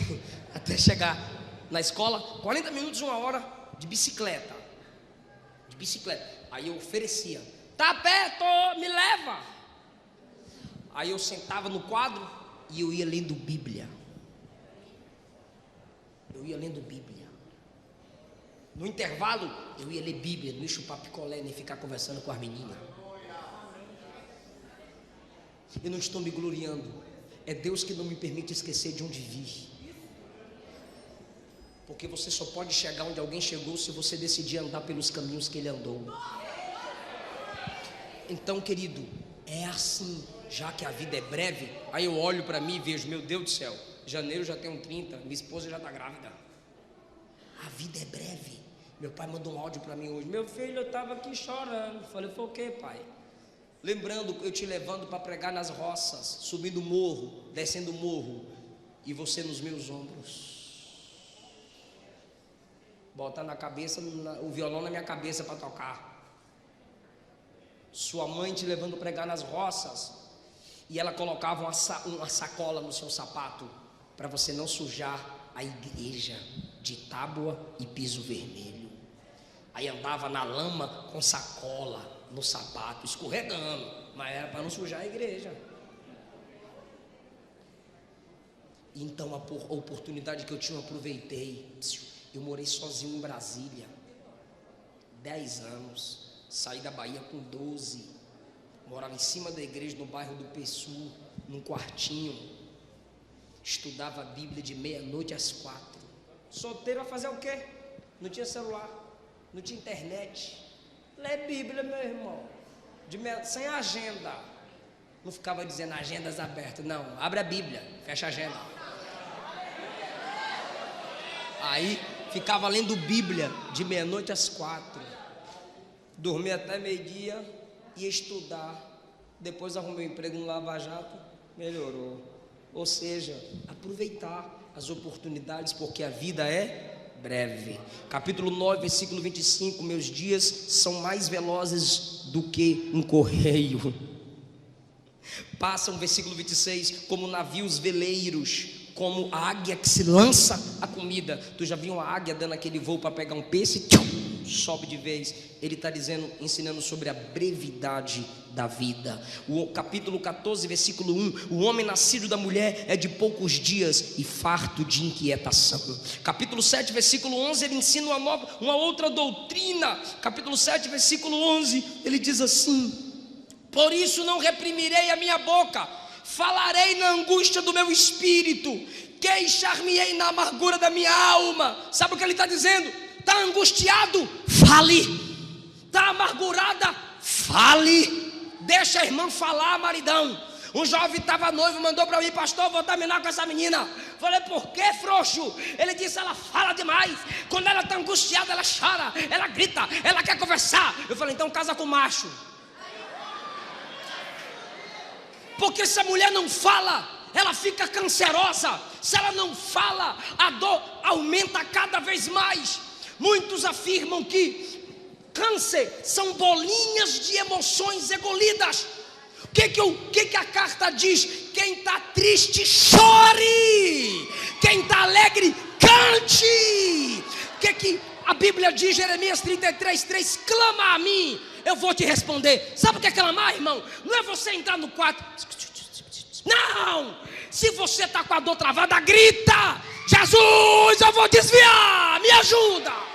até chegar na escola, 40 minutos, 1 hora de bicicleta. Aí eu oferecia: tá perto, me leva. Aí eu sentava no quadro e eu ia lendo Bíblia. No intervalo, eu ia ler Bíblia, não ia chupar picolé, nem ficar conversando com as meninas. Eu não estou me gloriando. É Deus que não me permite esquecer de onde vi. Porque você só pode chegar onde alguém chegou se você decidir andar pelos caminhos que ele andou. Então, querido, é assim. Já que a vida é breve, aí eu olho para mim e vejo: meu Deus do céu, janeiro já tenho 30, minha esposa já está grávida. A vida é breve. Meu pai mandou um áudio para mim hoje: meu filho, eu estava aqui chorando. Falei: foi o que, pai? Lembrando eu te levando para pregar nas roças, subindo o morro, descendo o morro, e você nos meus ombros, botando na cabeça, o violão na minha cabeça para tocar. Sua mãe te levando a pregar nas roças, e ela colocava uma sacola no seu sapato, para você não sujar a igreja de tábua e piso vermelho. Aí andava na lama com sacola no sapato, escorregando, mas era para não sujar a igreja. Então a oportunidade que eu tinha, eu aproveitei. Eu morei sozinho em Brasília 10 anos, saí da Bahia com 12, morava em cima da igreja no bairro do Pessu, num quartinho, estudava a Bíblia de meia-noite às 4. Solteiro a fazer o quê? Não tinha celular, não tinha internet. Lê Bíblia, meu irmão, sem agenda. Não ficava dizendo agendas abertas, não, abre a Bíblia, fecha a agenda. Aí ficava lendo Bíblia de meia-noite às 4, dormia até meio-dia, ia estudar. Depois arrumei um emprego no Lava Jato, melhorou. Ou seja, aproveitar as oportunidades, porque a vida é breve. Capítulo 9, versículo 25: meus dias são mais velozes do que um correio. Passam, versículo 26, como navios veleiros, como a águia que se lança a comida. Tu já viu uma águia dando aquele voo para pegar um peixe? Sobe de vez. Ele está dizendo, ensinando sobre a brevidade da vida. O capítulo 14, versículo 1: o homem nascido da mulher é de poucos dias e farto de inquietação. Capítulo 7, versículo 11, ele ensina uma outra doutrina. Capítulo 7, versículo 11, ele diz assim: Por isso não reprimirei a minha boca, falarei na angústia do meu espírito, queixar-me-ei na amargura da minha alma. Sabe o que ele está dizendo? Está angustiado? Fale. Está amargurada? Fale. Deixa a irmã falar, maridão. Um jovem estava noivo, mandou para mim: pastor, vou terminar com essa menina. Falei: por que, frouxo? Ele disse: ela fala demais. Quando ela está angustiada, ela chora, ela grita, ela quer conversar. Eu falei: então casa com macho. Porque se a mulher não fala, ela fica cancerosa. Se ela não fala, a dor aumenta cada vez mais. Muitos afirmam que câncer são bolinhas de emoções engolidas. O que a carta diz? Quem está triste, chore. Quem está alegre, cante. O que a Bíblia diz? Jeremias 33:3: clama a mim, eu vou te responder. Sabe o que é clamar, irmão? Não é você entrar no quarto. Não. Se você está com a dor travada, grita: Jesus, eu vou desviar, me ajuda.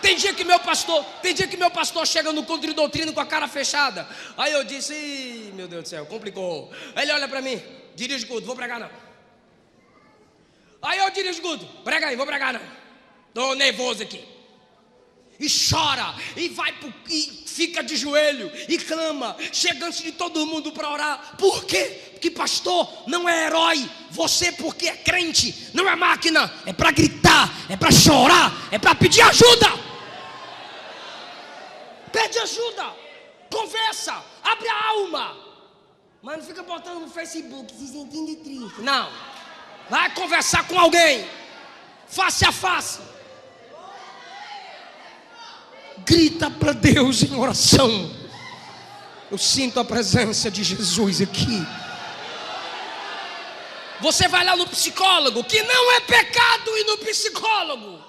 Tem dia que meu pastor chega no culto de doutrina com a cara fechada. Aí eu disse: ih, meu Deus do céu, complicou. Aí ele olha para mim: dirige o culto, vou pregar não. Aí eu dirijo o culto: prega aí, vou pregar não. Estou nervoso aqui. E chora, e e fica de joelho, e clama, chega antes de todo mundo para orar. Por quê? Porque pastor não é herói. Você, porque é crente, não é máquina. É para gritar, é para chorar, é para pedir ajuda. Pede ajuda, conversa, abre a alma. Mas não fica botando no Facebook se sentindo triste. Não, vai conversar com alguém, face a face. Grita para Deus em oração. Eu sinto a presença de Jesus aqui. Você vai lá no psicólogo, que não é pecado ir no psicólogo.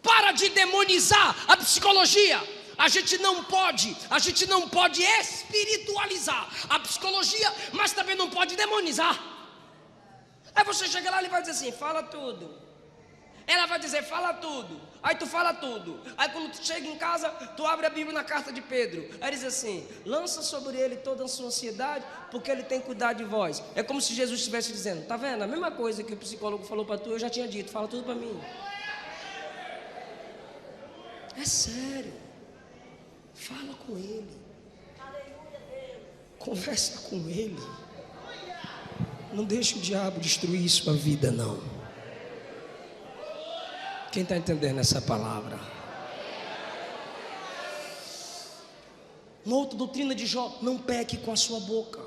Para de demonizar a psicologia. A gente não pode espiritualizar a psicologia, mas também não pode demonizar. Aí você chega lá e ele vai dizer assim: fala tudo. Ela vai dizer: fala tudo. Aí tu fala tudo. Aí quando tu chega em casa, tu abre a Bíblia na carta de Pedro. Aí diz assim: lança sobre ele toda a sua ansiedade, porque ele tem cuidado de vós. É como se Jesus estivesse dizendo: tá vendo? A mesma coisa que o psicólogo falou para tu, eu já tinha dito. Fala tudo para mim. É sério. Fala com ele. Conversa com ele. Não deixe o diabo destruir sua vida, não. Quem está entendendo essa palavra? Uma outra doutrina de Jó: não peque com a sua boca.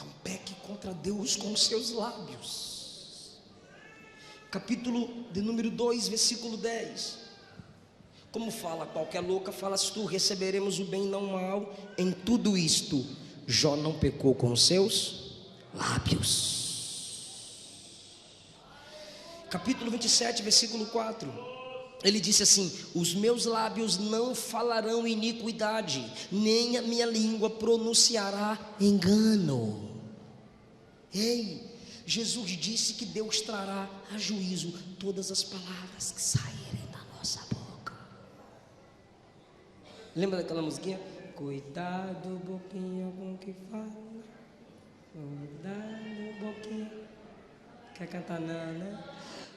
Não peque contra Deus com os seus lábios. Capítulo de número 2, versículo 10. Como fala qualquer louca, falas tu: receberemos o bem, não o mal. Em tudo isto, Jó não pecou com os seus lábios. Capítulo 27, versículo 4. Ele disse assim: os meus lábios não falarão iniquidade, nem a minha língua pronunciará engano. Ei, Jesus disse que Deus trará a juízo todas as palavras que saírem da nossa boca. Lembra daquela musiquinha? Cuidado, boquinha, com o que fala. Cuidado, boquinha. Quer cantar não, né?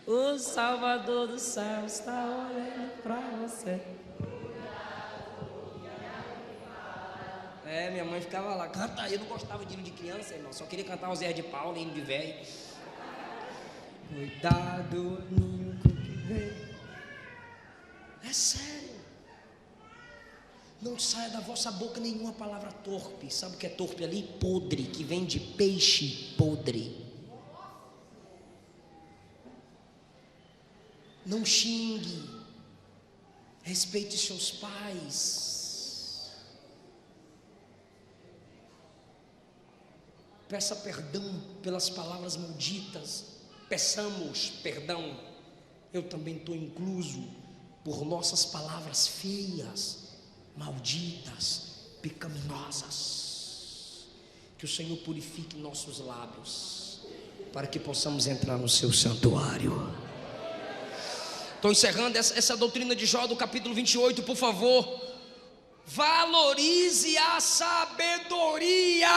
O Salvador do céu está olhando para você. É, minha mãe ficava lá: canta aí. Eu não gostava de hino de criança, irmão. Só queria cantar o Zé de Paula, hino de velho. Cuidado, ninho com o que vem. É sério. Não saia da vossa boca nenhuma palavra torpe. Sabe o que é torpe ali? Podre, que vem de peixe podre. Não xingue. Respeite seus pais. Peça perdão pelas palavras malditas. Peçamos perdão. Eu também estou incluso por nossas palavras feias, malditas, pecaminosas. Que o Senhor purifique nossos lábios, para que possamos entrar no seu santuário. Estou encerrando essa doutrina de Jó do capítulo 28, por favor. Valorize a sabedoria.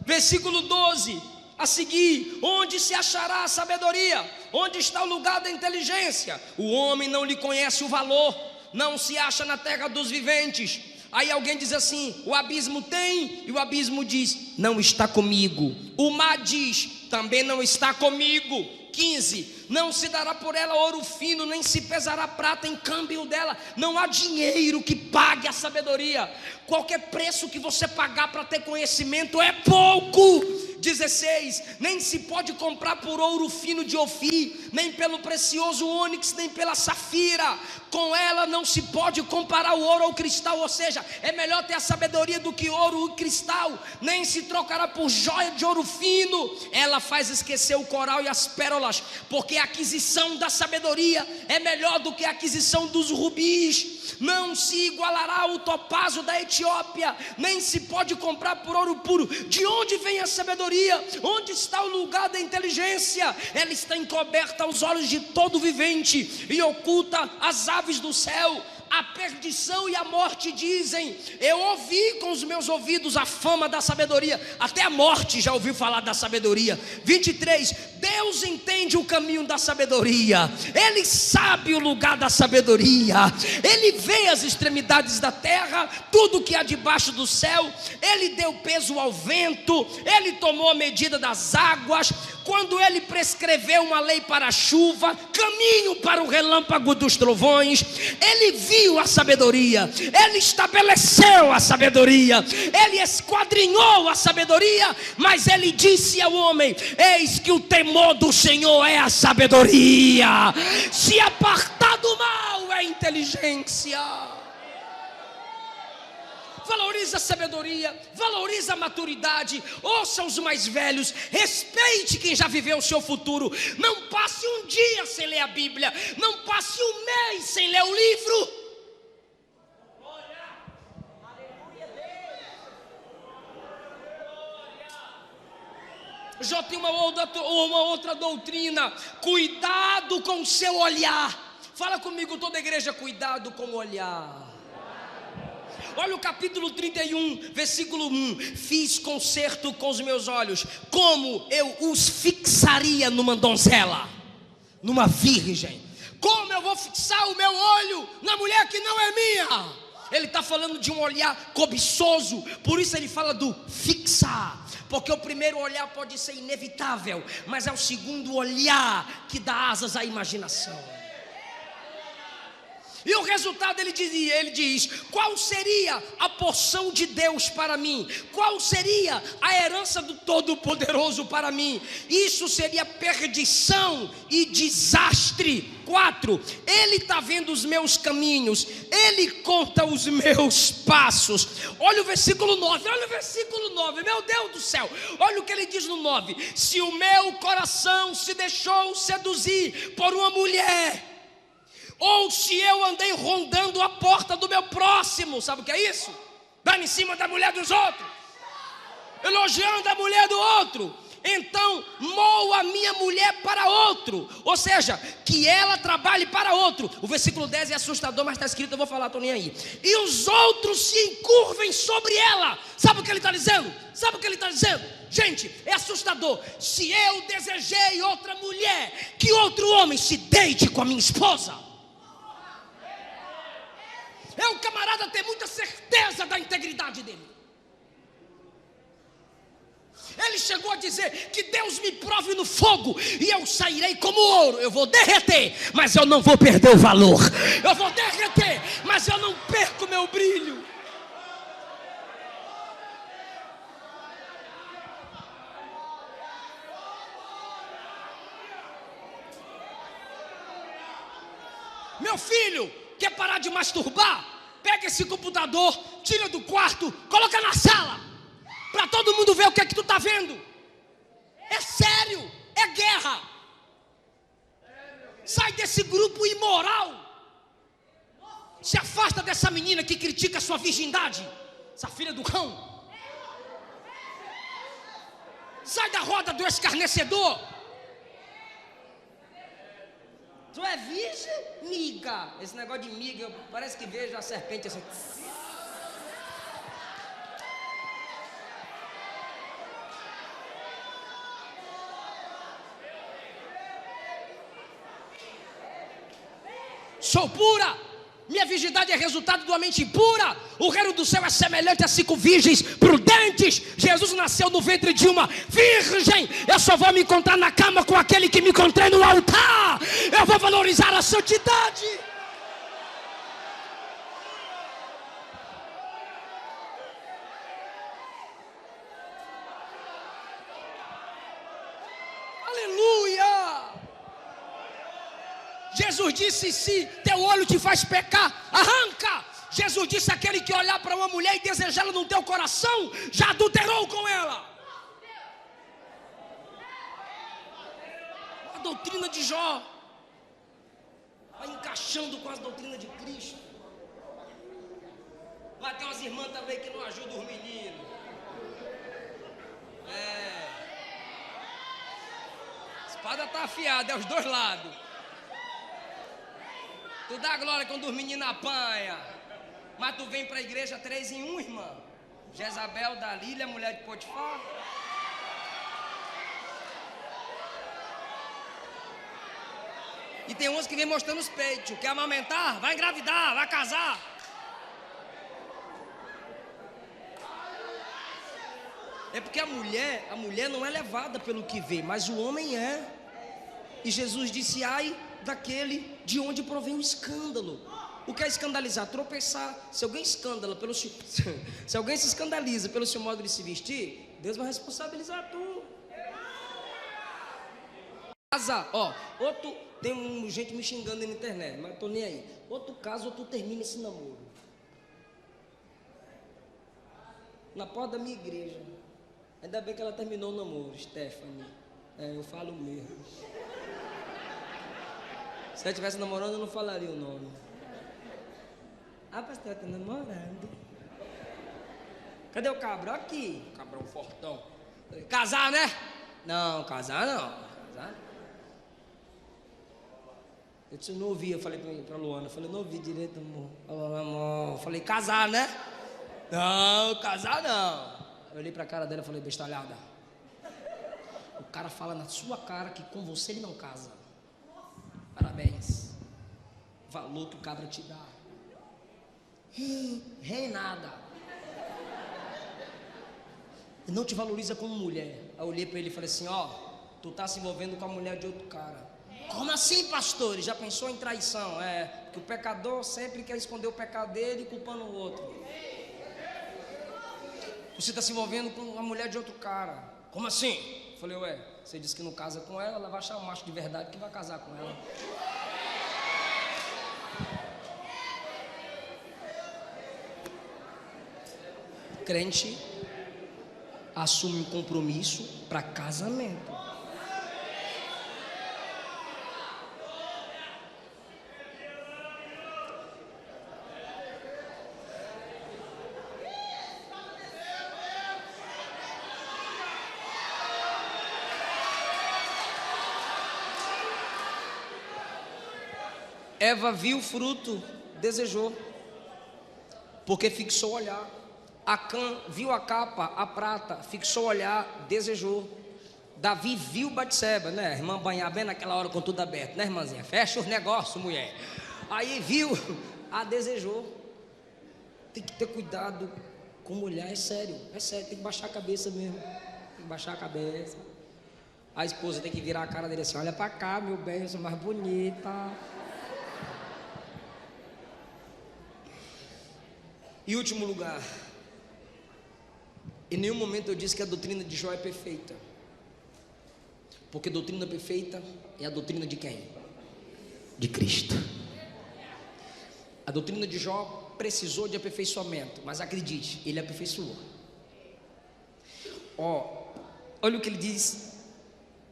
Versículo 12, a seguir: onde se achará a sabedoria? Onde está o lugar da inteligência? O homem não lhe conhece o valor, não se acha na terra dos viventes. Aí alguém diz assim: o abismo tem, e o abismo diz: não está comigo. O mar diz: também não está comigo. 15, não se dará por ela ouro fino, nem se pesará prata em câmbio dela. Não há dinheiro que pague a sabedoria. Qualquer preço que você pagar para ter conhecimento é pouco. 16, nem se pode comprar por ouro fino de Ofir, nem pelo precioso ônix, nem pela safira. Com ela não se pode comparar o ouro ao cristal. Ou seja, é melhor ter a sabedoria do que ouro e cristal. Nem se trocará por joia de ouro fino. Ela faz esquecer o coral e as pérolas, porque a aquisição da sabedoria é melhor do que a aquisição dos rubis. Não se igualará o topázio da Etiópia, nem se pode comprar por ouro puro. De onde vem a sabedoria? Onde está o lugar da inteligência? Ela está encoberta aos olhos de todo vivente e oculta as aves do céu. A perdição e a morte dizem: eu ouvi com os meus ouvidos a fama da sabedoria. Até a morte já ouviu falar da sabedoria. 23, Deus entende o caminho da sabedoria. Ele sabe o lugar da sabedoria. Ele vê as extremidades da terra, tudo que há debaixo do céu. Ele deu peso ao vento, ele tomou a medida das águas. Quando ele prescreveu uma lei para a chuva, caminho para o relâmpago dos trovões, ele viu a sabedoria, ele estabeleceu a sabedoria, ele esquadrinhou a sabedoria. Mas ele disse ao homem: eis que o temor do Senhor é a sabedoria, se apartar do mal é a inteligência. Valorize a sabedoria, valorize a maturidade. Ouça os mais velhos, respeite quem já viveu o seu futuro. Não passe um dia sem ler a Bíblia, não passe um mês sem ler o livro. Já tem uma outra doutrina: cuidado com o seu olhar. Fala comigo toda a igreja: cuidado com o olhar. Olha o capítulo 31, versículo 1: fiz concerto com os meus olhos, como eu os fixaria numa donzela, numa virgem. Como eu vou fixar o meu olho na mulher que não é minha? Ele está falando de um olhar cobiçoso, por isso ele fala do fixar. Porque o primeiro olhar pode ser inevitável, mas é o segundo olhar que dá asas à imaginação. E o resultado ele diz: qual seria a porção de Deus para mim? Qual seria a herança do Todo-Poderoso para mim? Isso seria perdição e desastre. 4, ele está vendo os meus caminhos, ele conta os meus passos. Olha o versículo 9, meu Deus do céu. Olha o que ele diz no 9: se o meu coração se deixou seduzir por uma mulher, ou se eu andei rondando a porta do meu próximo. Sabe o que é isso? Dando em cima da mulher dos outros, elogiando a mulher do outro. Então moo a minha mulher para outro. Ou seja, que ela trabalhe para outro. O versículo 10 é assustador, mas está escrito, eu vou falar, estou nem aí. E os outros se encurvem sobre ela. Sabe o que ele está dizendo? Gente, é assustador. Se eu desejei outra mulher, que outro homem se deite com a minha esposa. É um camarada ter muita certeza da integridade dele. Ele chegou a dizer que Deus me prove no fogo e eu sairei como ouro. Eu vou derreter, mas eu não vou perder o valor. Eu vou derreter, mas eu não perco meu brilho. Meu filho, quer parar de masturbar? Pega esse computador, tira do quarto, coloca na sala, para todo mundo ver o que é que tu está vendo. É sério, é guerra. Sai desse grupo imoral. Se afasta dessa menina que critica a sua virgindade, essa filha do cão. Sai da roda do escarnecedor. Tu é virgem? Miga. Esse negócio de miga, parece que vejo a serpente assim. Sou pura, minha virgindade é resultado de uma mente pura. O reino do céu é semelhante a 5 virgens prudentes. Jesus nasceu no ventre de uma virgem. Eu só vou me encontrar na cama com aquele que me encontrei no altar. Eu vou valorizar a santidade. Aleluia. Jesus disse: se teu olho te faz pecar, arranca. Jesus disse: aquele que olhar para uma mulher e desejá-la no teu coração, já adulterou com ela. A doutrina de Jó vai encaixando com as doutrinas de Cristo. Mas tem umas irmãs também que não ajudam os meninos. A espada está afiada, é os dois lados. Tu dá glória quando os meninos apanham. Mas tu vem para a igreja 3 em 1, irmã. Jezabel, Dalila, mulher de Potifar. E tem uns que vem mostrando os peitos. Quer amamentar? Vai engravidar, vai casar. É porque a mulher não é levada pelo que vê, mas o homem é. E Jesus disse: ai daquele de onde provém o escândalo. O que é escandalizar? Tropeçar. Se alguém se escandaliza pelo seu modo de se vestir, Deus vai responsabilizar tu. Casa, outro, tem gente me xingando na internet, mas eu tô nem aí. Outro caso, tu termina esse namoro na porta da minha igreja. Ainda bem que ela terminou o namoro, Stephanie. Eu falo mesmo. Se ela estivesse namorando, eu não falaria o nome. Ah, pastor, tá namorando. Cadê o cabrão? Aqui. Cabrão fortão. Casar, né? Não, casar não. Casar. Eu disse: não ouvi. Eu falei pra Luana. Eu falei: não ouvi direito, amor. Amor. Eu falei: casar, né? Não, casar não. Eu olhei pra cara dela e falei: bestalhada. O cara fala na sua cara que com você ele não casa. Parabéns. Valor que o cabra te dá. Rei nada. E não te valoriza como mulher. Aí eu olhei para ele e falei assim: tu tá se envolvendo com a mulher de outro cara. Como assim, pastor? Ele já pensou em traição? Que o pecador sempre quer esconder o pecado dele culpando o outro. Você está se envolvendo com a mulher de outro cara. Como assim? Eu falei: você disse que não casa com ela vai achar um macho de verdade que vai casar com ela. Crente assume um compromisso para casamento. Eva viu o fruto, desejou, porque fixou o olhar. Acã viu a capa, a prata, fixou o olhar, desejou. Davi viu Batseba, né? Irmã banhar bem naquela hora com tudo aberto, né, irmãzinha? Fecha os negócios, mulher. Aí viu, desejou. Tem que ter cuidado com mulher, é sério, tem que baixar a cabeça mesmo. Tem que baixar a cabeça. A esposa tem que virar a cara dele assim: olha pra cá, meu bem, eu sou mais bonita. E último lugar, em nenhum momento eu disse que a doutrina de Jó é perfeita, porque a doutrina perfeita é a doutrina de quem? De Cristo. A doutrina de Jó precisou de aperfeiçoamento, mas acredite, ele aperfeiçoou. Olha o que ele diz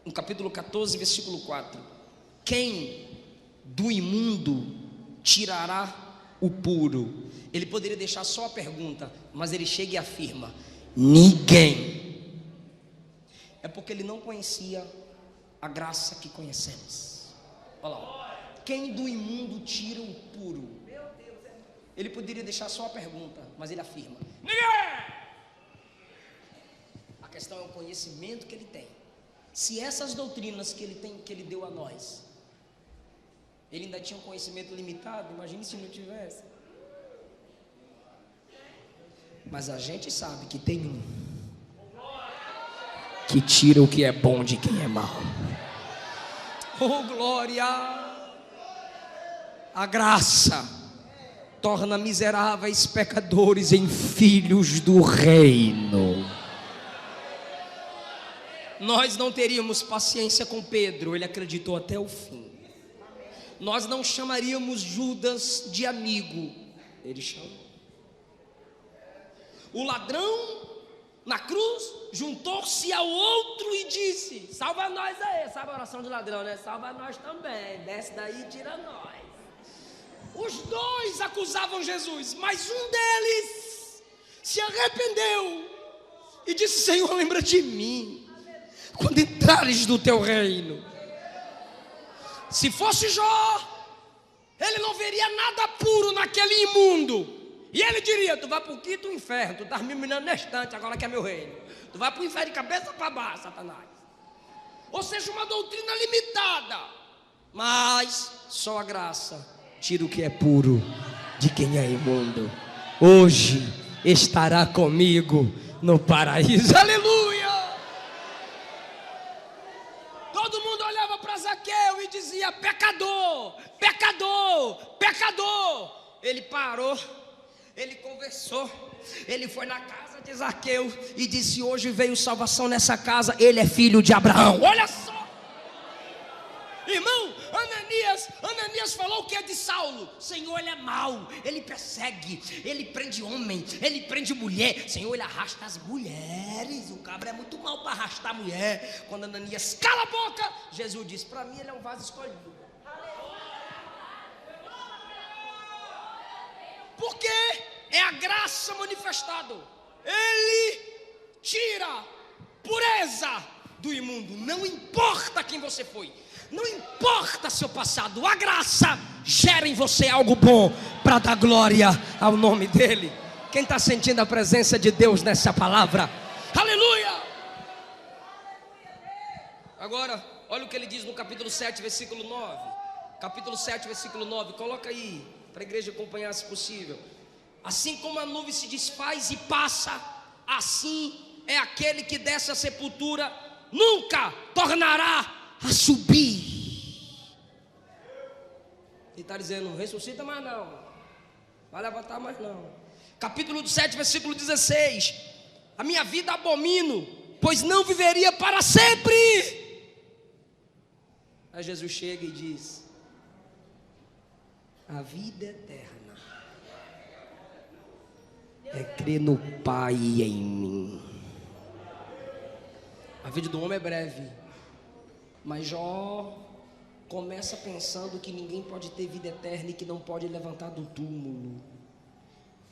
no capítulo 14, versículo 4: quem do imundo tirará o puro? Ele poderia deixar só a pergunta, mas ele chega e afirma: ninguém. É porque ele não conhecia a graça que conhecemos. Olha lá. Quem do imundo tira o puro? Ele poderia deixar só a pergunta, mas ele afirma: ninguém! A questão é o conhecimento que ele tem. Se essas doutrinas que ele tem, que ele deu a nós, ele ainda tinha um conhecimento limitado, imagine se não tivesse. Mas a gente sabe que tem um que tira o que é bom de quem é mau. Oh, glória! A graça torna miseráveis pecadores em filhos do reino. Nós não teríamos paciência com Pedro, ele acreditou até o fim. Nós não chamaríamos Judas de amigo, ele chamou. O ladrão na cruz juntou-se ao outro e disse: salva nós aí. Sabe a oração de ladrão, né? Salva nós também, desce daí e tira nós. Os dois acusavam Jesus, mas um deles se arrependeu e disse: Senhor, lembra de mim quando entrares no teu reino. Se fosse Jó, ele não veria nada puro naquele imundo. E ele diria: tu vai para o quinto inferno, tu estás me mirando na estante, agora que é meu reino. Tu vai para o inferno de cabeça para baixo, Satanás. Ou seja, uma doutrina limitada. Mas só a graça tira o que é puro de quem é imundo. Hoje estará comigo no paraíso. Aleluia! Todo mundo olhava para Zaqueu e dizia: pecador, pecador, pecador. Ele parou, ele conversou, ele foi na casa de Zaqueu e disse: hoje veio salvação nessa casa, ele é filho de Abraão. Olha só, irmão, Ananias falou que é de Saulo. Senhor, ele é mau, ele persegue, ele prende homem, ele prende mulher. Senhor, ele arrasta as mulheres. O cabra é muito mau para arrastar a mulher. Quando Ananias cala a boca, Jesus disse: para mim ele é um vaso escolhido. Porque é a graça manifestada. Ele tira pureza do imundo. Não importa quem você foi, não importa seu passado, a graça gera em você algo bom para dar glória ao nome dele. Quem está sentindo a presença de Deus nessa palavra? Aleluia! Agora, olha o que ele diz no capítulo 7, versículo 9. Capítulo 7, versículo 9. Coloca aí, para a igreja acompanhar se possível. Assim como a nuvem se desfaz e passa, assim é aquele que desce à sepultura, nunca tornará a subir. Ele está dizendo: ressuscita mais não, vai levantar mais não. Capítulo 7, versículo 16. A minha vida abomino, pois não viveria para sempre. Aí Jesus chega e diz: a vida eterna é crer no Pai e em mim. A vida do homem é breve, mas Jó começa pensando que ninguém pode ter vida eterna e que não pode levantar do túmulo.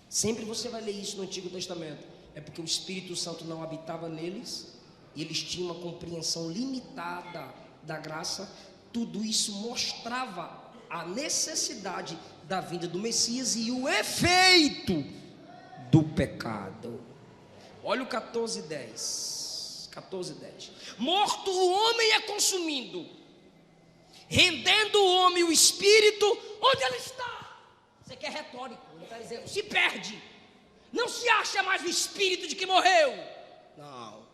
Sempre você vai ler isso no Antigo Testamento. É porque o Espírito Santo não habitava neles e eles tinham uma compreensão limitada da graça. Tudo isso mostrava a necessidade da vinda do Messias e o efeito do pecado. Olha o 14:10. 14:10. Morto o homem é consumido, rendendo o homem o espírito, onde ele está? Isso aqui é retórico. Ele está dizendo: se perde, não se acha mais o espírito de que morreu. Não.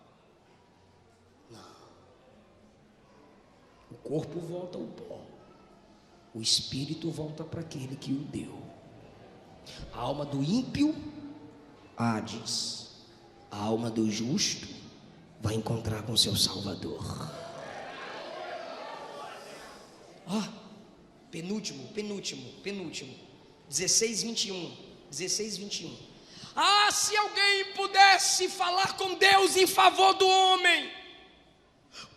O corpo volta ao pó, o espírito volta para aquele que o deu. A alma do ímpio, Hades. A alma do justo vai encontrar com seu Salvador. Penúltimo. 16:21. Ah, se alguém pudesse falar com Deus em favor do homem,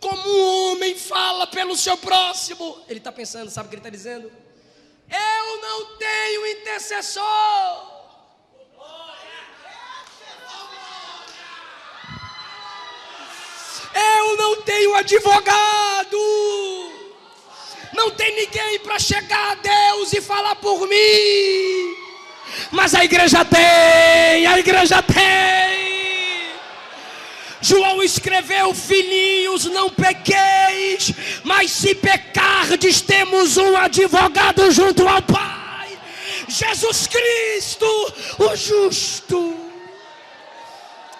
como um homem fala pelo seu próximo. Ele está pensando, sabe o que ele está dizendo? Eu não tenho intercessor. Eu não tenho advogado. Não Não tem ninguém para chegar a Deus e falar por mim. Mas a igreja tem, a igreja tem. João escreveu: filhinhos, não pequeis, mas se pecardes, temos um advogado junto ao Pai, Jesus Cristo, o justo.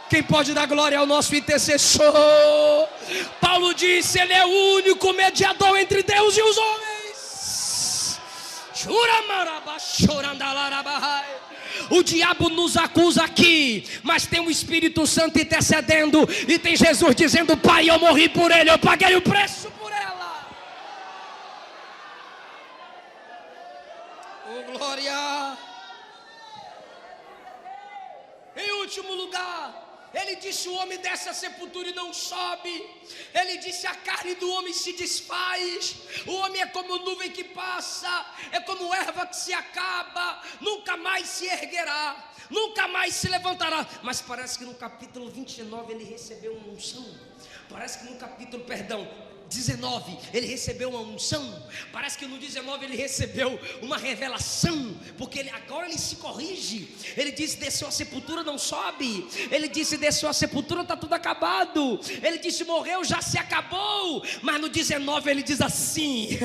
Quem pode dar glória ao nosso intercessor? Paulo disse: ele é o único mediador entre Deus e os homens. O diabo nos acusa aqui, mas tem o Espírito Santo intercedendo, e tem Jesus dizendo: Pai, eu morri por ele, eu paguei o preço por ela. Oh, glória. Em último lugar, ele disse: o homem desce à sepultura e não sobe. Ele disse: a carne do homem se desfaz. O homem é como nuvem que passa, é como erva que se acaba, nunca mais se erguerá, nunca mais se levantará. Mas parece que no capítulo 29 ele recebeu uma unção. Parece que no capítulo, 19, ele recebeu uma unção. Parece que no 19 ele recebeu uma revelação, porque agora ele se corrige. Ele disse: desceu a sepultura, não sobe. Ele disse: desceu a sepultura, está tudo acabado. Ele disse: morreu, já se acabou. Mas no 19 ele diz assim: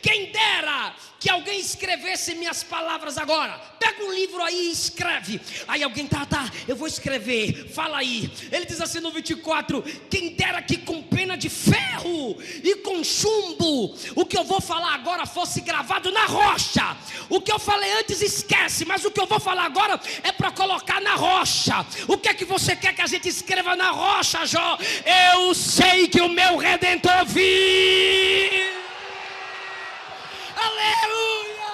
quem dera que alguém escrevesse minhas palavras agora. Pega um livro aí e escreve. Aí alguém, tá, eu vou escrever, fala aí. Ele diz assim no 24: quem dera que com pena de ferro e com chumbo o que eu vou falar agora fosse gravado na rocha. O que eu falei antes esquece, mas o que eu vou falar agora é para colocar na rocha. O que é que você quer que a gente escreva na rocha, Jó? Eu sei que o meu Redentor vive. Aleluia!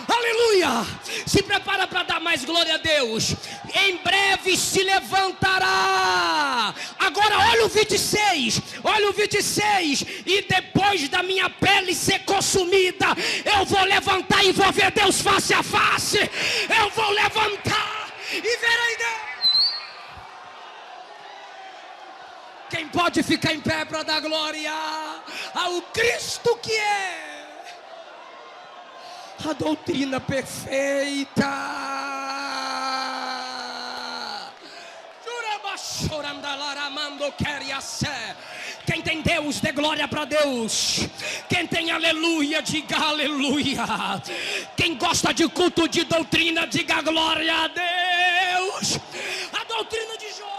Aleluia! Se prepara para dar mais glória a Deus. Em breve se levantará. Agora olha o 26. Olha o 26. E depois da minha pele ser consumida, eu vou levantar e vou ver Deus face a face. Eu vou levantar e verei Deus. Quem pode ficar em pé para dar glória ao Cristo que é a doutrina perfeita? Quem tem Deus, dê glória para Deus. Quem tem aleluia, diga aleluia. Quem gosta de culto de doutrina, diga glória a Deus. A doutrina de Jó.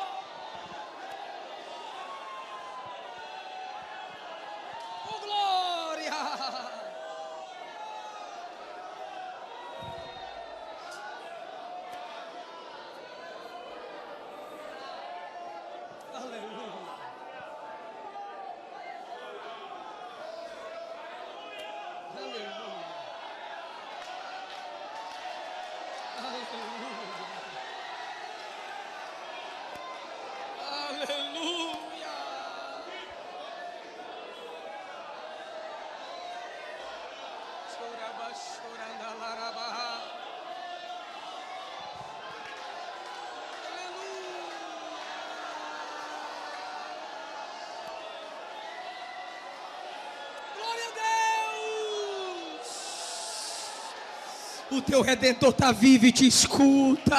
O teu Redentor está vivo e te escuta.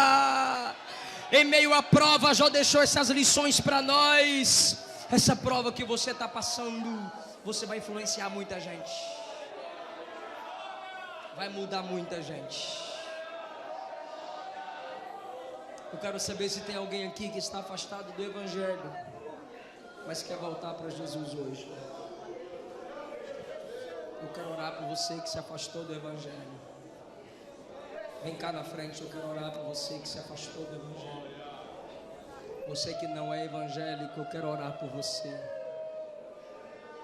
Em meio à prova, Jó deixou essas lições para nós. Essa prova que você está passando, você vai influenciar muita gente, vai mudar muita gente. Eu quero saber se tem alguém aqui que está afastado do Evangelho, mas quer voltar para Jesus hoje. Eu quero orar por você que se afastou do Evangelho. Vem cá na frente, eu quero orar por você que se afastou do Evangelho. Você que não é evangélico, eu quero orar por você.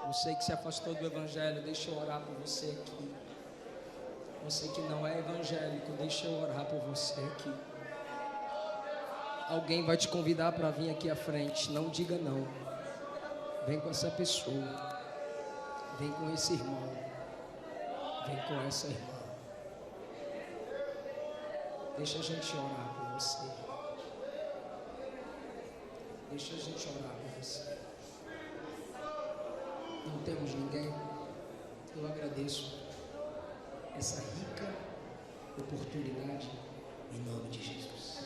Você que se afastou do Evangelho, deixa eu orar por você aqui. Você que não é evangélico, deixa eu orar por você aqui. Alguém vai te convidar para vir aqui à frente, não diga não. Vem com essa pessoa. Vem com esse irmão. Vem com essa irmã. Deixa a gente orar por você. Deixa a gente orar por você. não temos ninguém, eu agradeço essa rica oportunidade em nome de Jesus.